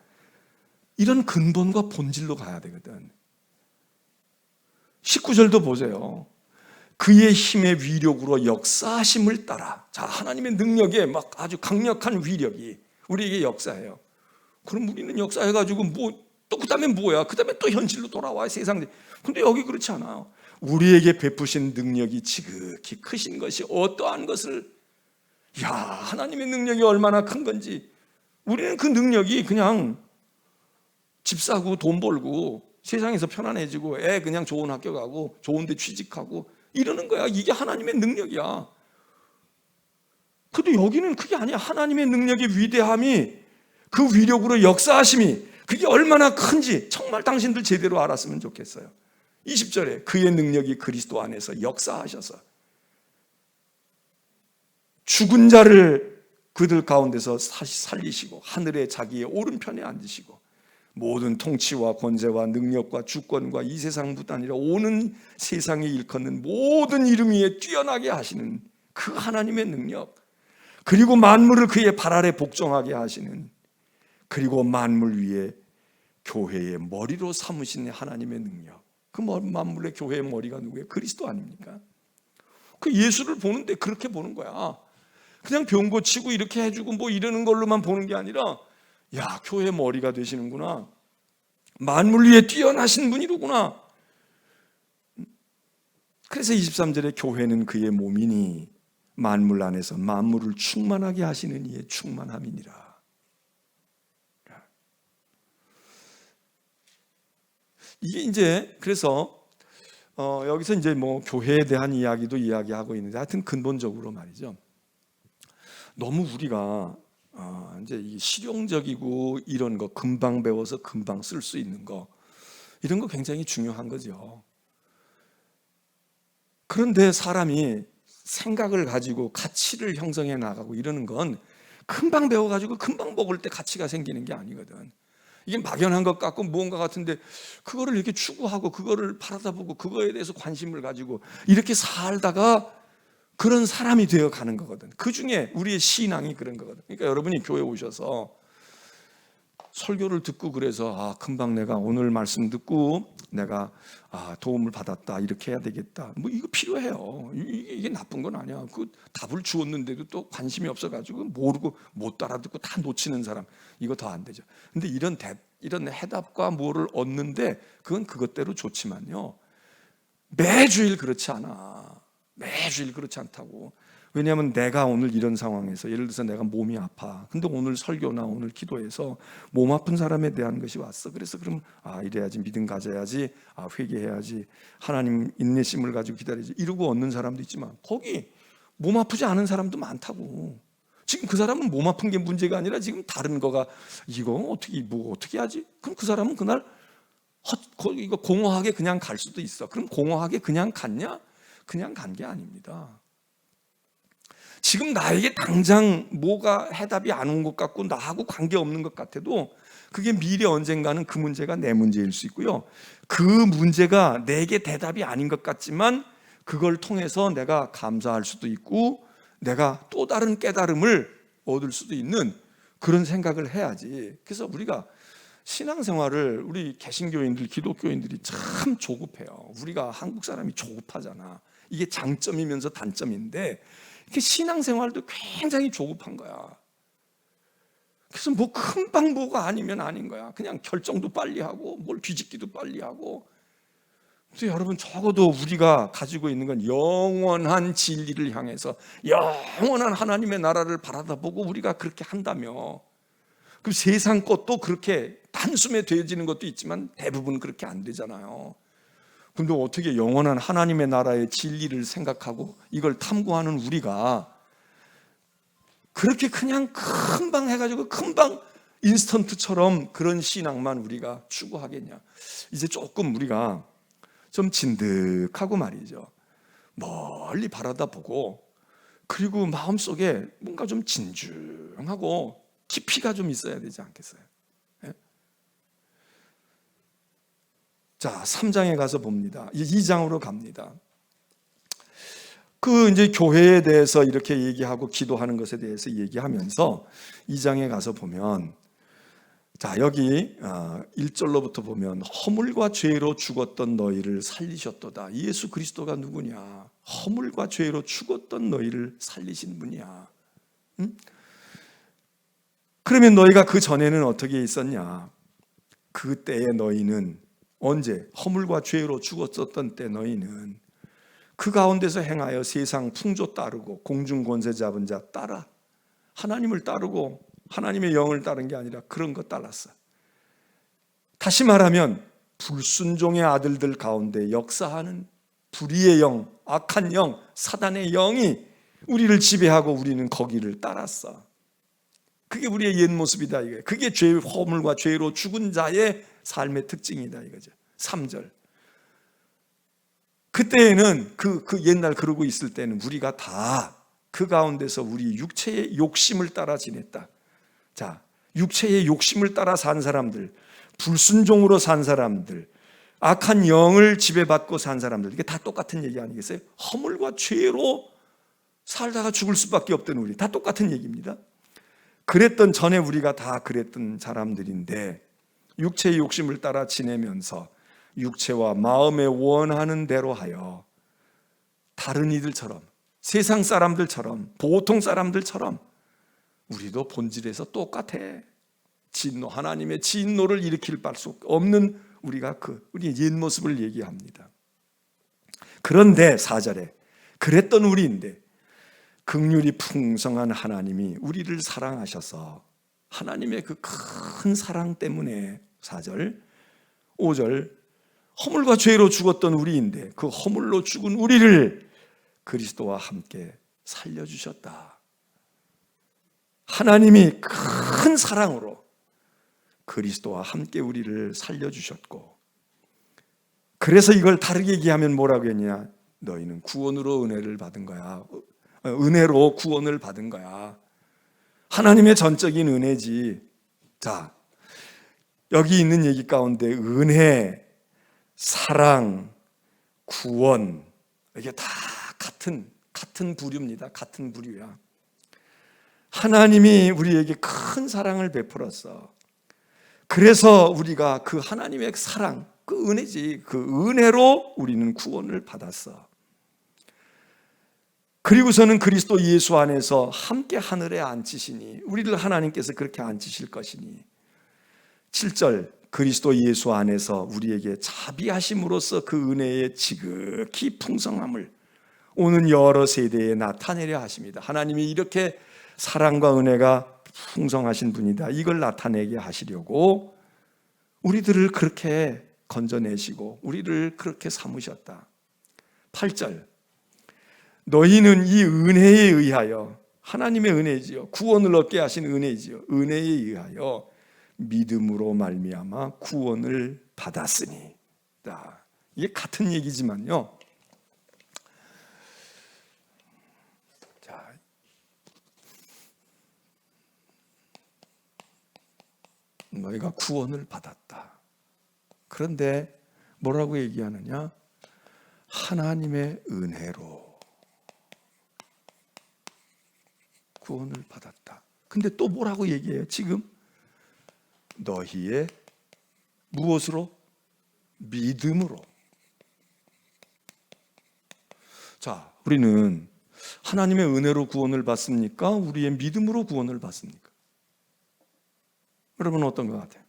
이런 근본과 본질로 가야 되거든. 19절도 보세요. 그의 힘의 위력으로 역사하심을 따라. 자, 하나님의 능력에 막 아주 강력한 위력이 우리에게 역사해요. 그럼 우리는 역사해가지고 또 그 다음에 뭐야? 그 다음에 또 현실로 돌아와 세상. 근데 여기 그렇지 않아요. 우리에게 베푸신 능력이 지극히 크신 것이 어떠한 것을, 하나님의 능력이 얼마나 큰 건지. 우리는 그 능력이 그냥 집 사고 돈 벌고 세상에서 편안해지고 애 그냥 좋은 학교 가고 좋은 데 취직하고 이러는 거야. 이게 하나님의 능력이야. 근데 여기는 그게 아니야. 하나님의 능력의 위대함이, 그 위력으로 역사하심이 그게 얼마나 큰지 정말 당신들 제대로 알았으면 좋겠어요. 20절에 그의 능력이 그리스도 안에서 역사하셔서 죽은 자를 그들 가운데서 다시 살리시고 하늘에 자기의 오른편에 앉으시고 모든 통치와 권세와 능력과 주권과 이 세상뿐 아니라 오는 세상에 일컫는 모든 이름 위에 뛰어나게 하시는 그 하나님의 능력, 그리고 만물을 그의 발 아래 복종하게 하시는, 그리고 만물 위에 교회의 머리로 삼으신 하나님의 능력, 그 만물의 교회의 머리가 누구예요? 그리스도 아닙니까? 그 예수를 보는데 그렇게 보는 거야. 그냥 병 고치고 이렇게 해주고 뭐 이러는 걸로만 보는 게 아니라, 야, 교회의 머리가 되시는구나, 만물 위에 뛰어나신 분이로구나. 그래서 23절에 교회는 그의 몸이니 만물 안에서 만물을 충만하게 하시는 이의 충만함이니라. 이게 이제 그래서 여기서 이제 뭐 교회에 대한 이야기도 이야기하고 있는데, 하여튼 근본적으로 말이죠, 너무 우리가 이제 이 실용적이고 이런 거 금방 배워서 금방 쓸 수 있는 거, 이런 거 굉장히 중요한 거죠. 그런데 사람이 생각을 가지고 가치를 형성해 나가고 이러는 건 금방 배워가지고 금방 먹을 때 가치가 생기는 게 아니거든. 이게 막연한 것 같고 무언가 같은데, 그거를 이렇게 추구하고 그거를 바라다보고 그거에 대해서 관심을 가지고 이렇게 살다가 그런 사람이 되어 가는 거거든. 그 중에 우리의 신앙이 그런 거거든. 그러니까 여러분이 교회 오셔서 설교를 듣고 그래서 금방 내가 오늘 말씀 듣고 내가 도움을 받았다, 이렇게 해야 되겠다, 뭐 이거 필요해요. 이게 나쁜 건 아니야. 그 답을 주었는데도 또 관심이 없어가지고 모르고 못 따라듣고 다 놓치는 사람, 이거 더 안 되죠. 근데 이런 해답과 뭐를 얻는데 그건 그것대로 좋지만요, 매주일 그렇지 않아. 매주일 그렇지 않다고. 왜냐하면 내가 오늘 이런 상황에서, 예를 들어서 내가 몸이 아파, 근데 오늘 설교나 오늘 기도에서 몸 아픈 사람에 대한 것이 왔어. 그래서 그럼 이래야지, 믿음 가져야지, 회개해야지, 하나님 인내심을 가지고 기다리지, 이러고 얻는 사람도 있지만, 거기 몸 아프지 않은 사람도 많다고. 지금 그 사람은 몸 아픈 게 문제가 아니라 지금 다른 거가, 이거 어떻게 하지? 그럼 그 사람은 그날 이거 공허하게 그냥 갈 수도 있어. 그럼 공허하게 그냥 갔냐? 그냥 간 게 아닙니다. 지금 나에게 당장 뭐가 해답이 안 온 것 같고 나하고 관계없는 것 같아도, 그게 미래 언젠가는 그 문제가 내 문제일 수 있고요, 그 문제가 내게 대답이 아닌 것 같지만 그걸 통해서 내가 감사할 수도 있고 내가 또 다른 깨달음을 얻을 수도 있는 그런 생각을 해야지. 그래서 우리가 신앙생활을, 우리 개신교인들, 기독교인들이 참 조급해요. 우리가 한국 사람이 조급하잖아. 이게 장점이면서 단점인데, 이렇게 신앙생활도 굉장히 조급한 거야. 그래서 뭐 금방 뭐가 아니면 아닌 거야. 그냥 결정도 빨리 하고 뭘 뒤집기도 빨리 하고. 그래서 여러분, 적어도 우리가 가지고 있는 건 영원한 진리를 향해서 영원한 하나님의 나라를 바라다보고 우리가 그렇게 한다며, 그 세상 것도 그렇게 단숨에 되어지는 것도 있지만 대부분 그렇게 안 되잖아요. 근데 어떻게 영원한 하나님의 나라의 진리를 생각하고 이걸 탐구하는 우리가 그렇게 그냥 금방 해가지고 금방 인스턴트처럼 그런 신앙만 우리가 추구하겠냐. 이제 조금 우리가 좀 진득하고 말이죠, 멀리 바라다 보고, 그리고 마음속에 뭔가 좀 진중하고 깊이가 좀 있어야 되지 않겠어요? 예? 자, 3장에 가서 봅니다. 2장으로 갑니다. 그 이제 교회에 대해서 이렇게 얘기하고 기도하는 것에 대해서 얘기하면서 2장에 가서 보면, 자, 여기 1절로부터 보면, 허물과 죄로 죽었던 너희를 살리셨도다. 예수 그리스도가 누구냐? 허물과 죄로 죽었던 너희를 살리신 분이야. 응? 그러면 너희가 그 전에는 어떻게 있었냐? 그때의 너희는, 언제? 허물과 죄로 죽었었던 때 너희는 그 가운데서 행하여 세상 풍조 따르고 공중 권세 잡은 자 따라, 하나님을 따르고 하나님의 영을 따른 게 아니라 그런 거 따랐어. 다시 말하면 불순종의 아들들 가운데 역사하는 불의의 영, 악한 영, 사단의 영이 우리를 지배하고 우리는 거기를 따랐어. 그게 우리의 옛 모습이다 이거예요. 그게 허물과 죄로 죽은 자의 삶의 특징이다 이거죠. 3절. 그때에는 그 옛날 그러고 있을 때는 우리가 다 그 가운데서 우리 육체의 욕심을 따라 지냈다. 자, 육체의 욕심을 따라 산 사람들, 불순종으로 산 사람들, 악한 영을 지배받고 산 사람들, 이게 다 똑같은 얘기 아니겠어요? 허물과 죄로 살다가 죽을 수밖에 없던 우리, 다 똑같은 얘기입니다. 그랬던 전에 우리가 다 그랬던 사람들인데, 육체의 욕심을 따라 지내면서 육체와 마음에 원하는 대로 하여 다른 이들처럼, 세상 사람들처럼, 보통 사람들처럼 우리도 본질에서 똑같아. 진노, 하나님의 진노를 일으킬 수 없는 우리가 우리의 옛 모습을 얘기합니다. 그런데 4절에 그랬던 우리인데 긍휼이 풍성한 하나님이 우리를 사랑하셔서 하나님의 그 큰 사랑 때문에 4절, 5절 허물과 죄로 죽었던 우리인데 그 허물로 죽은 우리를 그리스도와 함께 살려주셨다. 하나님이 큰 사랑으로 그리스도와 함께 우리를 살려주셨고, 그래서 이걸 다르게 얘기하면 뭐라고 했냐? 너희는 구원으로 은혜를 받은 거야. 은혜로 구원을 받은 거야. 하나님의 전적인 은혜지. 자, 여기 있는 얘기 가운데 은혜, 사랑, 구원, 이게 다 같은 부류입니다. 같은 부류야. 하나님이 우리에게 큰 사랑을 베풀었어. 그래서 우리가 그 하나님의 사랑, 그 은혜지, 그 은혜로 우리는 구원을 받았어. 그리고서는 그리스도 예수 안에서 함께 하늘에 앉히시니, 우리를 하나님께서 그렇게 앉히실 것이니, 7절 그리스도 예수 안에서 우리에게 자비하심으로써 그 은혜의 지극히 풍성함을 오는 여러 세대에 나타내려 하십니다. 하나님이 이렇게 사랑과 은혜가 풍성하신 분이다, 이걸 나타내게 하시려고 우리들을 그렇게 건져내시고 우리를 그렇게 삼으셨다. 8절 너희는 이 은혜에 의하여, 하나님의 은혜지요, 구원을 얻게 하신 은혜지요, 은혜에 의하여 믿음으로 말미암아 구원을 받았으니. 이게 같은 얘기지만요, 자, 너희가 구원을 받았다. 그런데 뭐라고 얘기하느냐? 하나님의 은혜로 구원을 받았다. 근데 또 뭐라고 얘기해요? 지금 너희의 무엇으로? 믿음으로. 자, 우리는 하나님의 은혜로 구원을 받습니까? 우리의 믿음으로 구원을 받습니까? 여러분 어떤 것 같아요?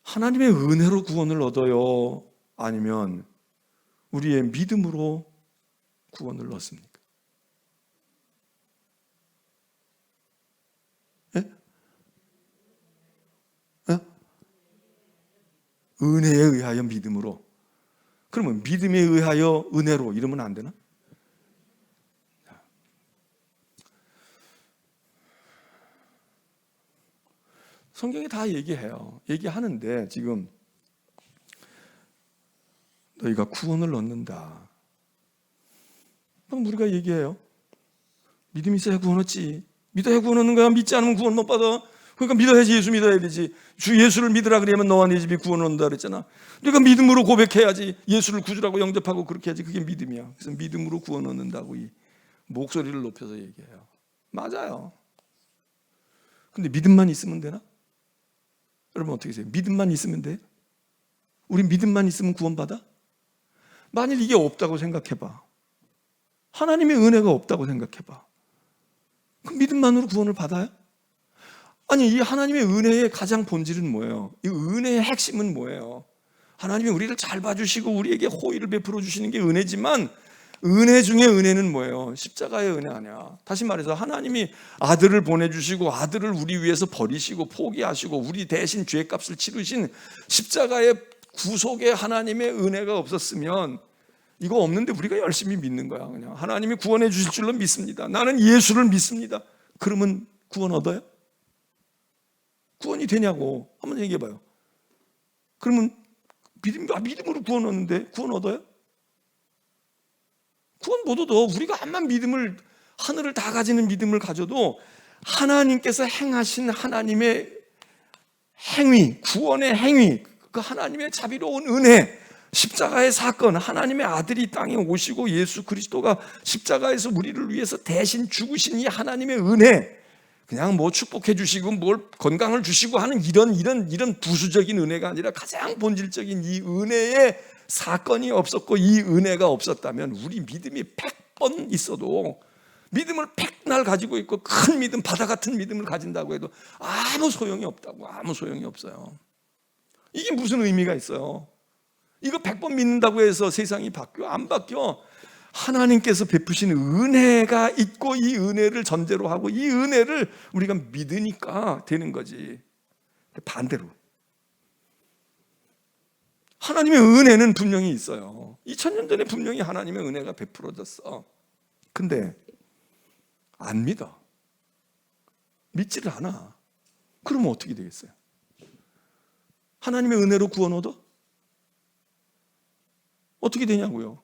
하나님의 은혜로 구원을 얻어요? 아니면 우리의 믿음으로 구원을 얻습니까? 예? 예? 은혜에 의하여 믿음으로. 그러면 믿음에 의하여 은혜로 이러면 안 되나? 성경이 다 얘기해요. 얘기하는데 지금 너희가 구원을 얻는다. 우리가 얘기해요. 믿음이 있어야 구원 얻지. 믿어야 구원 얻는 거야. 믿지 않으면 구원 못 받아. 그러니까 믿어야지. 예수 믿어야 되지. 주 예수를 믿으라 그러면 너와 네 집이 구원 얻는다 그랬잖아. 그러니까 믿음으로 고백해야지. 예수를 구주라고 영접하고 그렇게 해야지. 그게 믿음이야. 그래서 믿음으로 구원 얻는다고 이 목소리를 높여서 얘기해요. 맞아요. 근데 믿음만 있으면 되나? 여러분 어떻게 생각해요? 믿음만 있으면 돼? 우리 믿음만 있으면 구원받아? 만일 이게 없다고 생각해봐. 하나님의 은혜가 없다고 생각해봐. 그럼 믿음만으로 구원을 받아요? 아니, 이 하나님의 은혜의 가장 본질은 뭐예요? 이 은혜의 핵심은 뭐예요? 하나님이 우리를 잘 봐주시고 우리에게 호의를 베풀어 주시는 게 은혜지만, 은혜 중에 은혜는 뭐예요? 십자가의 은혜 아니야. 다시 말해서 하나님이 아들을 보내주시고 아들을 우리 위해서 버리시고 포기하시고 우리 대신 죄값을 치르신 십자가의 구속의 하나님의 은혜가 없었으면, 이거 없는데 우리가 열심히 믿는 거야. 그냥 하나님이 구원해 주실 줄로 믿습니다. 나는 예수를 믿습니다. 그러면 구원 얻어요? 구원이 되냐고 한번 얘기해 봐요. 그러면 믿음으로 구원 얻는데 구원 얻어요? 구원 못 얻어. 우리가 암만 믿음을, 하늘을 다 가지는 믿음을 가져도 하나님께서 행하신 하나님의 행위, 구원의 행위, 그 하나님의 자비로운 은혜, 십자가의 사건, 하나님의 아들이 땅에 오시고 예수 그리스도가 십자가에서 우리를 위해서 대신 죽으신 이 하나님의 은혜, 그냥 뭐 축복해 주시고 뭘 건강을 주시고 하는 이런 부수적인 은혜가 아니라 가장 본질적인 이 은혜의 사건이 없었고, 이 은혜가 없었다면 우리 믿음이 100번 있어도, 믿음을 100날 가지고 있고 큰 믿음, 바다 같은 믿음을 가진다고 해도 아무 소용이 없다고. 아무 소용이 없어요. 이게 무슨 의미가 있어요? 이거 100번 믿는다고 해서 세상이 바뀌어? 안 바뀌어. 하나님께서 베푸신 은혜가 있고, 이 은혜를 전제로 하고 이 은혜를 우리가 믿으니까 되는 거지. 반대로 하나님의 은혜는 분명히 있어요. 2000년 전에 분명히 하나님의 은혜가 베풀어졌어. 근데 안 믿어. 믿지를 않아. 그러면 어떻게 되겠어요? 하나님의 은혜로 구원 얻어? 어떻게 되냐고요?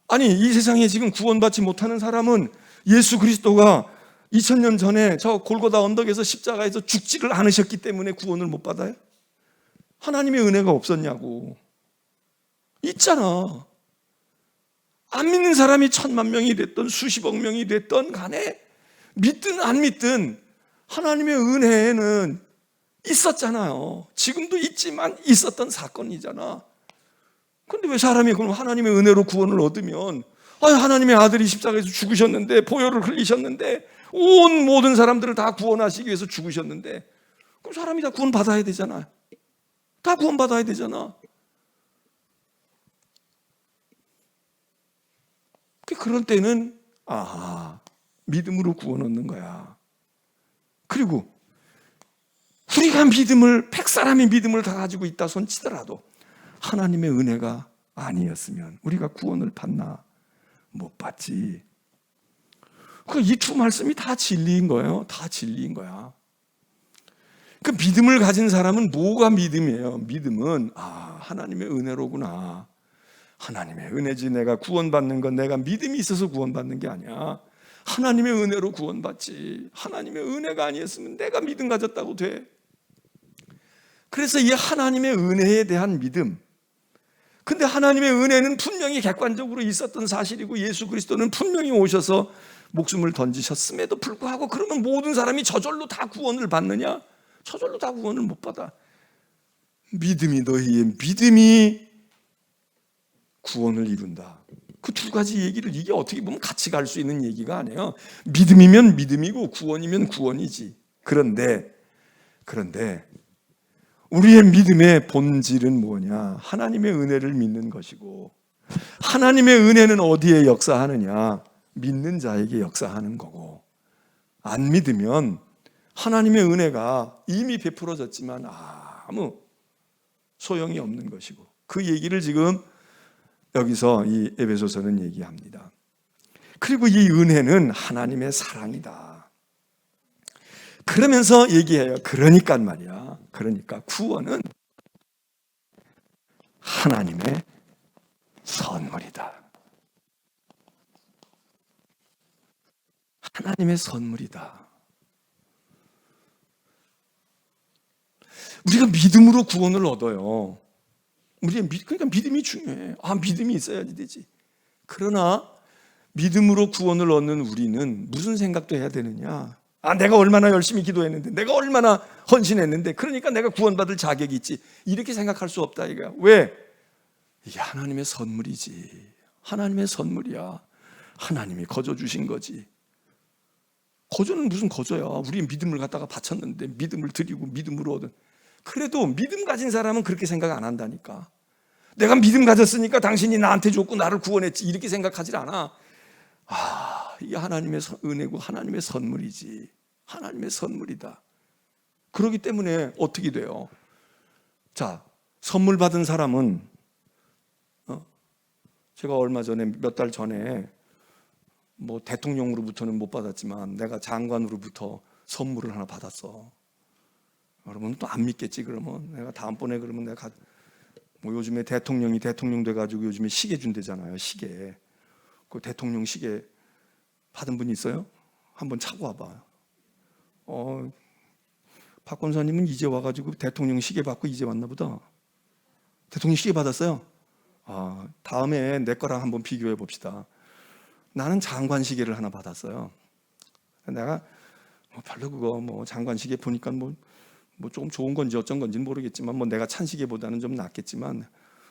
아니, 이 세상에 지금 구원받지 못하는 사람은 예수 그리스도가 2000년 전에 저 골고다 언덕에서 십자가에서 죽지를 않으셨기 때문에 구원을 못 받아요? 하나님의 은혜가 없었냐고. 있잖아. 안 믿는 사람이 1000만 명이 됐든 수십억 명이 됐든 간에, 믿든 안 믿든 하나님의 은혜에는 있었잖아요. 지금도 있지만 있었던 사건이잖아. 근데 왜 사람이 그럼 하나님의 은혜로 구원을 얻으면, 하나님의 아들이 십자가에서 죽으셨는데, 보혈을 흘리셨는데, 온 모든 사람들을 다 구원하시기 위해서 죽으셨는데, 그럼 사람이 다 구원 받아야 되잖아요. 다 구원 받아야 되잖아. 그런 때는 믿음으로 구원 얻는 거야. 그리고 우리가 믿음을, 100사람의 믿음을 다 가지고 있다 손치더라도 하나님의 은혜가 아니었으면 우리가 구원을 받나? 못 받지. 이 두 말씀이 다 진리인 거예요. 다 진리인 거야. 그 믿음을 가진 사람은 뭐가 믿음이에요? 믿음은 하나님의 은혜로구나. 하나님의 은혜지. 내가 구원받는 건 내가 믿음이 있어서 구원받는 게 아니야. 하나님의 은혜로 구원받지. 하나님의 은혜가 아니었으면 내가 믿음 가졌다고 돼. 그래서 이 하나님의 은혜에 대한 믿음. 근데 하나님의 은혜는 분명히 객관적으로 있었던 사실이고, 예수 그리스도는 분명히 오셔서 목숨을 던지셨음에도 불구하고, 그러면 모든 사람이 저절로 다 구원을 받느냐? 저절로 다 구원을 못 받아. 믿음이, 너희의 믿음이 구원을 이룬다. 그 두 가지 얘기를, 이게 어떻게 보면 같이 갈 수 있는 얘기가 아니에요. 믿음이면 믿음이고 구원이면 구원이지. 그런데 우리의 믿음의 본질은 뭐냐? 하나님의 은혜를 믿는 것이고, 하나님의 은혜는 어디에 역사하느냐? 믿는 자에게 역사하는 거고, 안 믿으면 하나님의 은혜가 이미 베풀어졌지만 아무 소용이 없는 것이고, 그 얘기를 지금 여기서 이 에베소서는 얘기합니다. 그리고 이 은혜는 하나님의 사랑이다. 그러면서 얘기해요. 그러니까 말이야. 그러니까 구원은 하나님의 선물이다. 하나님의 선물이다. 우리가 믿음으로 구원을 얻어요. 그러니까 믿음이 중요해. 믿음이 있어야지 되지. 그러나 믿음으로 구원을 얻는 우리는 무슨 생각도 해야 되느냐? 내가 얼마나 열심히 기도했는데, 내가 얼마나 헌신했는데, 그러니까 내가 구원받을 자격이 있지. 이렇게 생각할 수 없다 이거야. 왜? 이게 하나님의 선물이지. 하나님의 선물이야. 하나님이 거저 주신 거지. 거저는 무슨 거저야. 우리 믿음을 갖다가 바쳤는데, 믿음을 드리고 믿음으로 얻은. 그래도 믿음 가진 사람은 그렇게 생각 안 한다니까. 내가 믿음 가졌으니까 당신이 나한테 줬고 나를 구원했지, 이렇게 생각하질 않아. 이게 하나님의 은혜고 하나님의 선물이지. 하나님의 선물이다. 그렇기 때문에 어떻게 돼요? 자, 선물 받은 사람은, 제가 얼마 전에, 몇 달 전에 뭐 대통령으로부터는 못 받았지만 내가 장관으로부터 선물을 하나 받았어. 여러분 또 안 믿겠지. 그러면 내가 다음번에, 그러면 내가 뭐 요즘에 대통령이 대통령 돼가지고 요즘에 시계 준대잖아요. 시계. 그 대통령 시계 받은 분 있어요? 한번 차고 와봐. 박 권사님은 이제 와가지고 대통령 시계 받고 이제 왔나 보다. 대통령 시계 받았어요? 다음에 내 거랑 한번 비교해 봅시다. 나는 장관 시계를 하나 받았어요. 내가 별로 그거 뭐 장관 시계 보니까 뭐 조금 좋은 건지 어쩐 건지는 모르겠지만 뭐 내가 찬 시계보다는 좀 낫겠지만,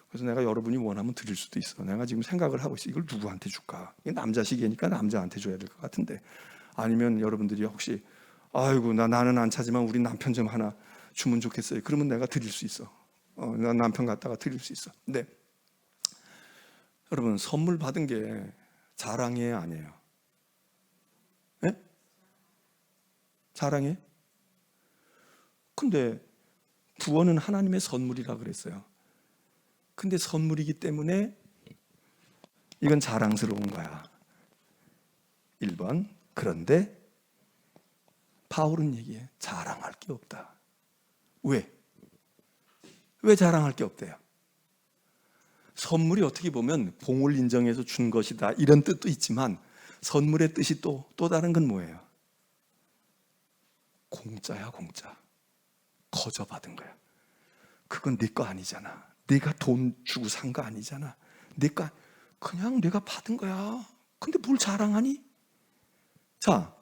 그래서 내가 여러분이 원하면 드릴 수도 있어. 내가 지금 생각을 하고 있어. 이걸 누구한테 줄까? 이게 남자 시계니까 남자한테 줘야 될 것 같은데, 아니면 여러분들이 혹시 아이고 나는 안 차지만 우리 남편 좀 하나 주면 좋겠어요. 그러면 내가 드릴 수 있어. 나 남편 갖다가 드릴 수 있어. 근데 여러분, 선물 받은 게 자랑이에요, 아니에요? 네? 자랑이에요? 근데 구원은 하나님의 선물이라 그랬어요. 근데 선물이기 때문에 이건 자랑스러운 거야. 1번. 그런데 바울은 얘기해. 자랑할 게 없다. 왜? 왜 자랑할 게 없대요? 선물이 어떻게 보면 봉을 인정해서 준 것이다, 이런 뜻도 있지만, 선물의 뜻이 또 다른 건 뭐예요? 공짜야, 공짜. 거저 받은 거야. 그건 네 거 아니잖아. 네가 돈 주고 산 거 아니잖아. 그냥 내가 받은 거야. 근데 뭘 자랑하니? 자,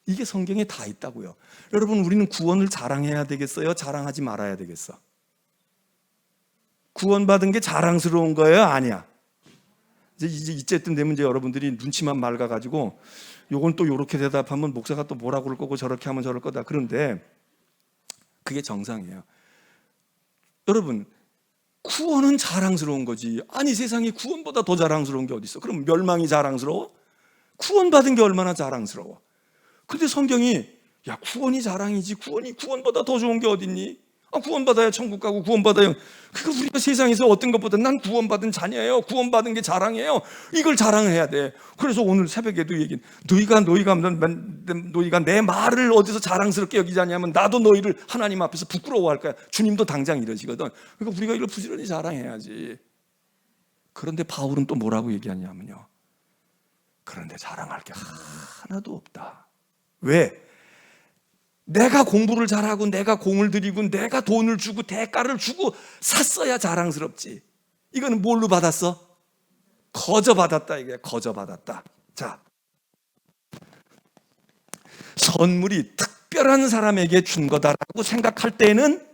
이게 성경에 다 있다고요. 여러분, 우리는 구원을 자랑해야 되겠어요? 자랑하지 말아야 되겠어? 구원받은 게 자랑스러운 거예요? 아니야? 이제 이때쯤 되면 이제 여러분들이 눈치만 맑아가지고 요건 또 요렇게 대답하면 목사가 또 뭐라고 그럴 거고 저렇게 하면 저럴 거다. 그런데 그게 정상이에요. 여러분, 구원은 자랑스러운 거지. 아니, 세상에 구원보다 더 자랑스러운 게 어디 있어? 그럼 멸망이 자랑스러워? 구원받은 게 얼마나 자랑스러워? 근데 성경이 야, 구원이 자랑이지, 구원보다 더 좋은 게 어딨니? 구원받아야 천국 가고 구원받아야. 그러니까 우리가 세상에서 어떤 것보다 난 구원받은 자녀예요, 구원받은 게 자랑이에요, 이걸 자랑해야 돼. 그래서 오늘 새벽에도 얘기해. 너희가 내 말을 어디서 자랑스럽게 여기지 않냐면 나도 너희를 하나님 앞에서 부끄러워할 거야. 주님도 당장 이러시거든. 그러니까 우리가 이걸 부지런히 자랑해야지. 그런데 바울은 또 뭐라고 얘기하냐면요, 그런데 자랑할 게 하나도 없다. 왜? 내가 공부를 잘하고 내가 공을 들이고 내가 돈을 주고 대가를 주고 샀어야 자랑스럽지. 이거는 뭘로 받았어? 거저 받았다. 이게 거저 받았다. 자, 선물이 특별한 사람에게 준 거다라고 생각할 때는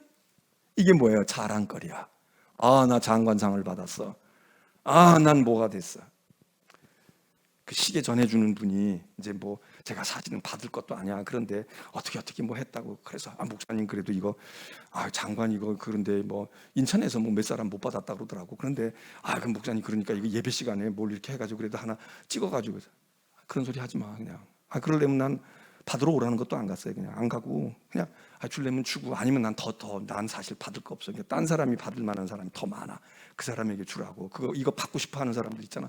이게 뭐예요? 자랑거리야. 나 장관상을 받았어. 난 뭐가 됐어. 그 시계 전해주는 분이 이제 뭐 제가 사진은 받을 것도 아니야. 그런데 어떻게 뭐 했다고. 그래서 목사님 그래도 이거 장관 이거 그런데 뭐 인천에서 뭐 몇 사람 못 받았다 그러더라고. 그런데 그럼 목사님 그러니까 이거 예배 시간에 뭘 이렇게 해가지고 그래도 하나 찍어가지고. 그런 소리 하지 마. 그냥 그러려면 난 받으러 오라는 것도 안 갔어요. 그냥 안 가고 그냥 줄려면 주고, 아니면 난 사실 받을 거 없어. 딴 사람이 받을 만한 사람이 더 많아. 그 사람에게 주라고. 이거 받고 싶어 하는 사람들 있잖아.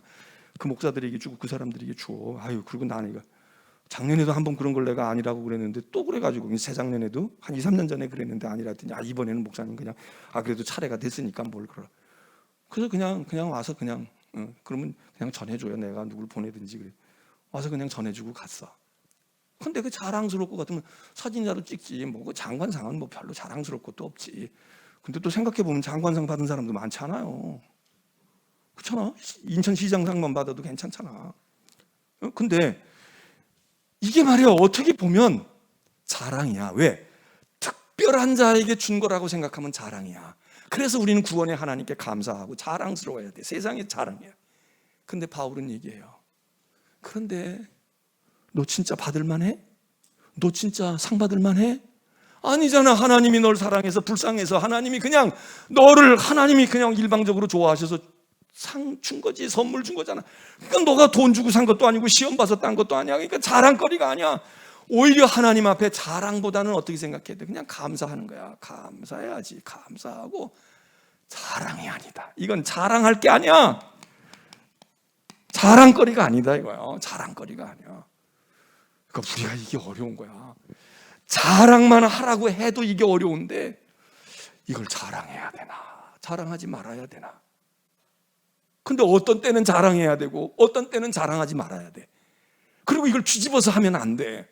그 목사들에게 주고 그 사람들에게 줘. 그리고 나는 이거 작년에도 한번 그런 걸 내가 아니라고 그랬는데 또 그래가지고, 재작년에도 한 2, 3년 전에 그랬는데 아니라 했더니 이번에는 목사님 그냥 그래도 차례가 됐으니까 뭘 그러. 그래서 그냥 와서 그냥 그러면 그냥 전해줘요. 내가 누굴 보내든지. 그래. 와서 그냥 전해주고 갔어. 근데 그 자랑스러울 것 같으면 사진이라도 찍지. 뭐 그 장관상은 뭐 별로 자랑스러울 것도 없지. 근데 또 생각해보면 장관상 받은 사람도 많잖아요. 그렇잖아. 인천시장상만 받아도 괜찮잖아. 근데 이게 말이야, 어떻게 보면 자랑이야. 왜? 특별한 자에게 준 거라고 생각하면 자랑이야. 그래서 우리는 구원의 하나님께 감사하고 자랑스러워야 돼. 세상의 자랑이야. 근데 바울은 얘기해요. 그런데 너 진짜 받을 만해? 너 진짜 상 받을 만해? 아니잖아. 하나님이 널 사랑해서 불쌍해서 하나님이 그냥 일방적으로 좋아하셔서 상 준 거지. 선물 준 거잖아. 그러니까 너가 돈 주고 산 것도 아니고 시험 봐서 딴 것도 아니야. 그러니까 자랑거리가 아니야. 오히려 하나님 앞에 자랑보다는 어떻게 생각해야 돼? 그냥 감사하는 거야. 감사해야지. 감사하고 자랑이 아니다. 이건 자랑할 게 아니야. 자랑거리가 아니다 이거야. 자랑거리가 아니야. 그러니까 우리가 이게 어려운 거야. 자랑만 하라고 해도 이게 어려운데 이걸 자랑해야 되나? 자랑하지 말아야 되나? 근데 어떤 때는 자랑해야 되고 어떤 때는 자랑하지 말아야 돼. 그리고 이걸 뒤집어서 하면 안 돼.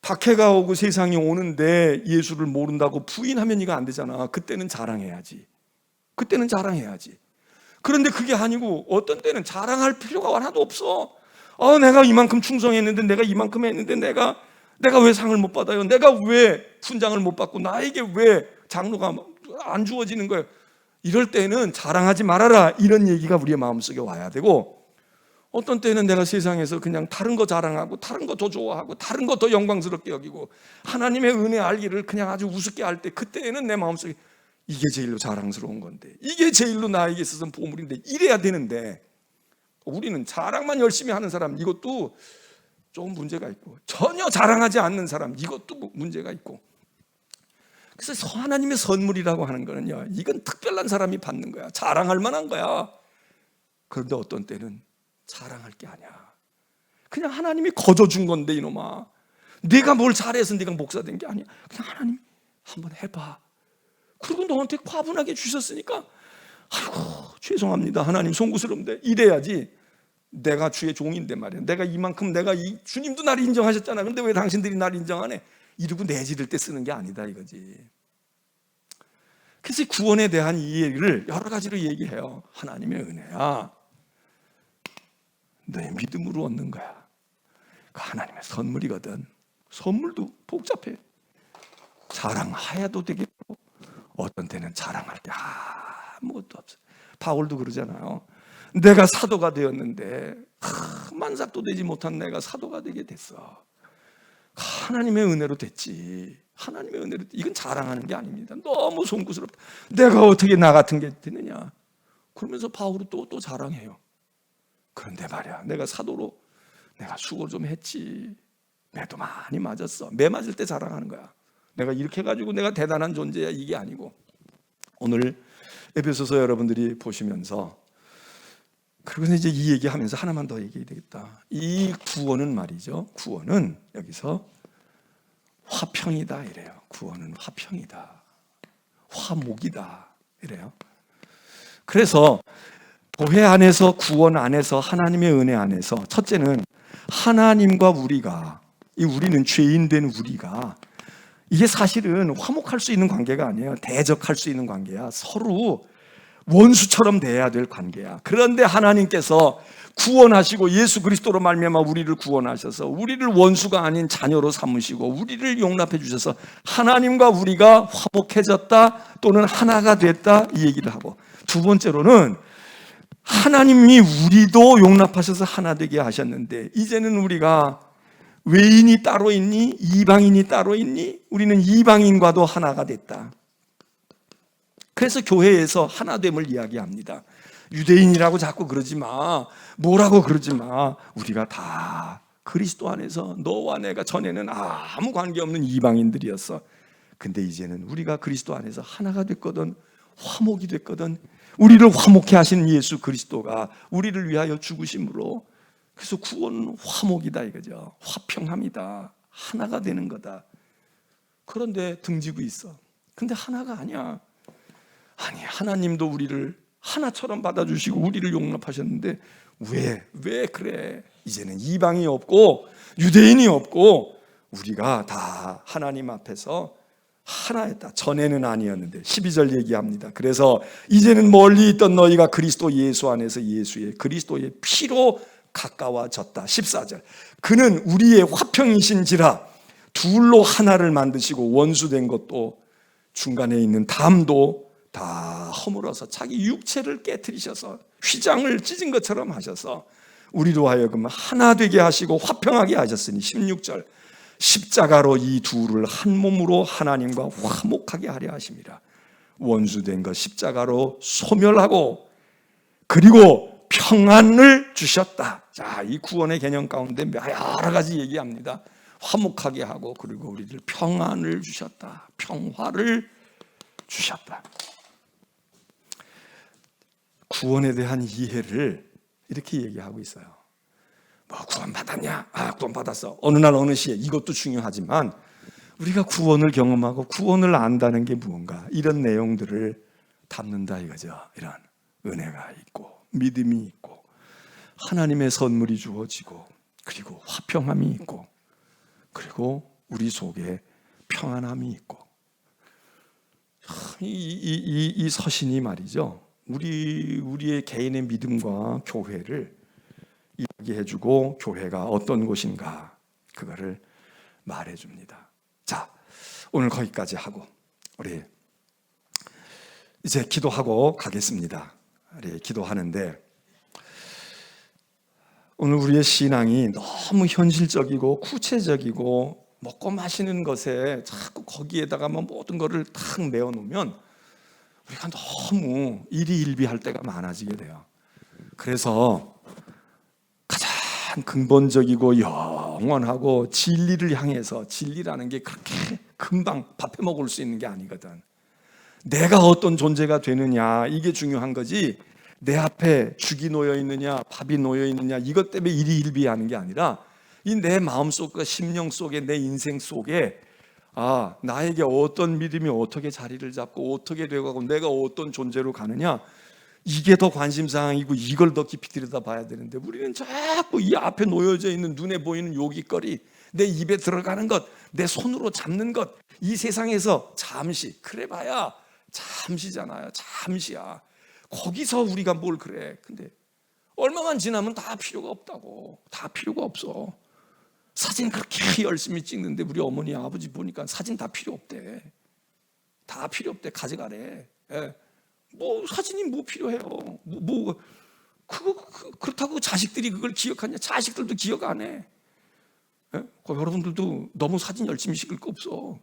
박해가 오고 세상이 오는데 예수를 모른다고 부인하면 이거 안 되잖아. 그때는 자랑해야지. 그때는 자랑해야지. 그런데 그게 아니고 어떤 때는 자랑할 필요가 하나도 없어. 내가 이만큼 충성했는데, 내가 이만큼 했는데, 내가 내가 왜 상을 못 받아요? 내가 왜 훈장을 못 받고 나에게 왜 장로가 안 주어지는 거예요? 이럴 때는 자랑하지 말아라, 이런 얘기가 우리의 마음속에 와야 되고, 어떤 때는 내가 세상에서 그냥 다른 거 자랑하고 다른 거 더 좋아하고 다른 거 더 영광스럽게 여기고 하나님의 은혜 알기를 그냥 아주 우습게 할 때, 그때는 내 마음속에 이게 제일로 자랑스러운 건데, 이게 제일로 나에게 있어서는 보물인데, 이래야 되는데, 우리는 자랑만 열심히 하는 사람, 이것도 조금 문제가 있고, 전혀 자랑하지 않는 사람, 이것도 문제가 있고. 그래서 하나님의 선물이라고 하는 거는요, 이건 특별한 사람이 받는 거야. 자랑할 만한 거야. 그런데 어떤 때는 자랑할 게 아니야. 그냥 하나님이 거저 준 건데, 이놈아. 네가 뭘 잘해서 네가 목사 된 게 아니야. 그냥 하나님이 한번 해봐. 그리고 너한테 과분하게 주셨으니까, 아이고 죄송합니다 하나님, 송구스러운데, 이래야지. 내가 주의 종인데 말이야. 내가 이만큼, 내가 주님도 나를 인정하셨잖아. 근데 왜 당신들이 나를 인정 안 해? 이러고 내지를 때 쓰는 게 아니다, 이거지. 그래서 구원에 대한 이해를 여러 가지로 얘기해요. 하나님의 은혜야, 너의 믿음으로 얻는 거야. 그 하나님의 선물이거든. 선물도 복잡해. 자랑하여도 되겠고, 어떤 때는 자랑할 게 아무것도 없어요. 바울도 그러잖아요. 내가 사도가 되었는데 만삭도 되지 못한 내가 사도가 되게 됐어. 하나님의 은혜로 됐지. 하나님의 은혜로. 이건 자랑하는 게 아닙니다. 너무 송구스럽다. 내가 어떻게 나 같은 게 되느냐. 그러면서 바울은 또 자랑해요. 그런데 말이야, 내가 사도로 내가 수고 좀 했지. 매도 많이 맞았어. 매 맞을 때 자랑하는 거야. 내가 이렇게 해가지고 내가 대단한 존재야, 이게 아니고. 오늘 에베소서 여러분들이 보시면서, 그리고 이제 이 얘기하면서 하나만 더 얘기해야 되겠다. 이 구원은 말이죠, 구원은 여기서 화평이다 이래요. 구원은 화평이다, 화목이다 이래요. 그래서 교회 안에서, 구원 안에서, 하나님의 은혜 안에서, 첫째는 하나님과 우리가, 이 우리는 죄인 된 우리가, 이게 사실은 화목할 수 있는 관계가 아니에요. 대적할 수 있는 관계야. 서로 원수처럼 돼야 될 관계야. 그런데 하나님께서 구원하시고 예수 그리스도로 말미암아 우리를 구원하셔서 우리를 원수가 아닌 자녀로 삼으시고 우리를 용납해 주셔서 하나님과 우리가 화목해졌다, 또는 하나가 됐다, 이 얘기를 하고, 두 번째로는 하나님이 우리도 용납하셔서 하나 되게 하셨는데, 이제는 우리가 외인이 따로 있니? 이방인이 따로 있니? 우리는 이방인과도 하나가 됐다. 그래서 교회에서 하나됨을 이야기합니다. 유대인이라고 자꾸 그러지 마, 뭐라고 그러지 마. 우리가 다 그리스도 안에서, 너와 내가 전에는 아무 관계없는 이방인들이었어. 근데 이제는 우리가 그리스도 안에서 하나가 됐거든. 화목이 됐거든. 우리를 화목해 하시는 예수 그리스도가 우리를 위하여 죽으심으로, 그래서 구원은 화목이다 이거죠. 화평함이다. 하나가 되는 거다. 그런데 등지고 있어. 근데 하나가 아니야. 아니, 하나님도 우리를 하나처럼 받아주시고 우리를 용납하셨는데 왜 그래? 이제는 이방이 없고 유대인이 없고 우리가 다 하나님 앞에서 하나였다. 전에는 아니었는데. 12절 얘기합니다. 그래서 이제는 멀리 있던 너희가 그리스도 예수 안에서 예수의 그리스도의 피로 가까워졌다. 14절. 그는 우리의 화평이신지라 둘로 하나를 만드시고 원수된 것도 중간에 있는 담도 다 허물어서 자기 육체를 깨트리셔서 휘장을 찢은 것처럼 하셔서 우리로 하여금 하나 되게 하시고 화평하게 하셨으니, 16절. 십자가로 이 둘을 한 몸으로 하나님과 화목하게 하려 하심이라. 원수된 것 십자가로 소멸하고 그리고 평안을 주셨다. 자, 이 구원의 개념 가운데 여러 가지 얘기합니다. 화목하게 하고 그리고 우리들 평안을 주셨다. 평화를 주셨다. 구원에 대한 이해를 이렇게 얘기하고 있어요. 뭐 구원 받았냐? 구원 받았어. 어느 날 어느 시에. 이것도 중요하지만 우리가 구원을 경험하고 구원을 안다는 게 무언가, 이런 내용들을 담는다 이거죠. 이런 은혜가 있고 믿음이 있고 하나님의 선물이 주어지고 그리고 화평함이 있고 그리고 우리 속에 평안함이 있고, 이 서신이 말이죠, 우리의 개인의 믿음과 교회를 이야기해주고 교회가 어떤 곳인가 그거를 말해줍니다. 자, 오늘 거기까지 하고 우리 이제 기도하고 가겠습니다. 우리 기도하는데 오늘 우리의 신앙이 너무 현실적이고 구체적이고 먹고 마시는 것에 자꾸 거기에다가 모든 것을 탁 메어놓으면 우리가 너무 일희일비할 때가 많아지게 돼요. 그래서 가장 근본적이고 영원하고 진리를 향해서, 진리라는 게 그렇게 금방 밥해 먹을 수 있는 게 아니거든. 내가 어떤 존재가 되느냐, 이게 중요한 거지. 내 앞에 죽이 놓여 있느냐, 밥이 놓여 있느냐, 이것 때문에 일희일비하는 게 아니라 이 내 마음속과 심령 속에, 내 인생 속에 나에게 어떤 믿음이 어떻게 자리를 잡고 어떻게 되고 내가 어떤 존재로 가느냐, 이게 더 관심사항이고 이걸 더 깊이 들여다봐야 되는데 우리는 자꾸 이 앞에 놓여져 있는 눈에 보이는 요깃거리, 내 입에 들어가는 것, 내 손으로 잡는 것, 이 세상에서 잠시, 그래 봐야 잠시잖아요. 잠시야. 거기서 우리가 뭘 그래. 근데 얼마만 지나면 다 필요가 없다고. 다 필요가 없어. 사진 그렇게 열심히 찍는데 우리 어머니 아버지 보니까 사진 다 필요 없대. 다 필요 없대. 가져가래. 예. 뭐 사진이 뭐 필요해요. 그렇다고 자식들이 그걸 기억하냐? 자식들도 기억 안 해. 예? 여러분들도 너무 사진 열심히 찍을 거 없어.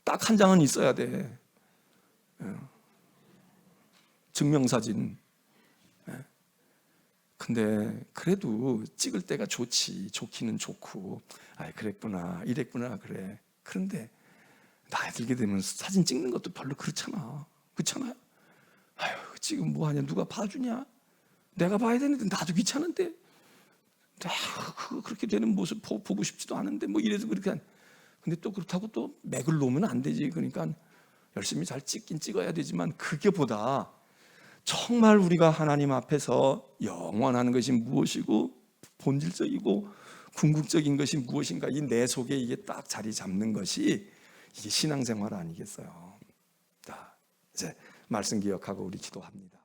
딱 한 장은 있어야 돼. 증명사진. 근데 그래도 찍을 때가 좋지. 좋기는 좋고, 그랬구나, 이랬구나, 그래. 그런데 나이 들게 되면 사진 찍는 것도 별로 그렇잖아. 그렇잖아요? 지금 뭐 하냐? 누가 봐주냐? 내가 봐야 되는데 나도 귀찮은데. 그렇게 되는 모습 보고 싶지도 않은데 뭐 이래서 그렇게 근데 또 그렇다고 또 맥을 놓으면 안 되지. 그러니까 열심히 잘 찍긴 찍어야 되지만 그게 보다 정말 우리가 하나님 앞에서 영원한 것이 무엇이고 본질적이고 궁극적인 것이 무엇인가, 이 내 속에 이게 딱 자리 잡는 것이 이게 신앙생활 아니겠어요? 자, 이제 말씀 기억하고 우리 기도합니다.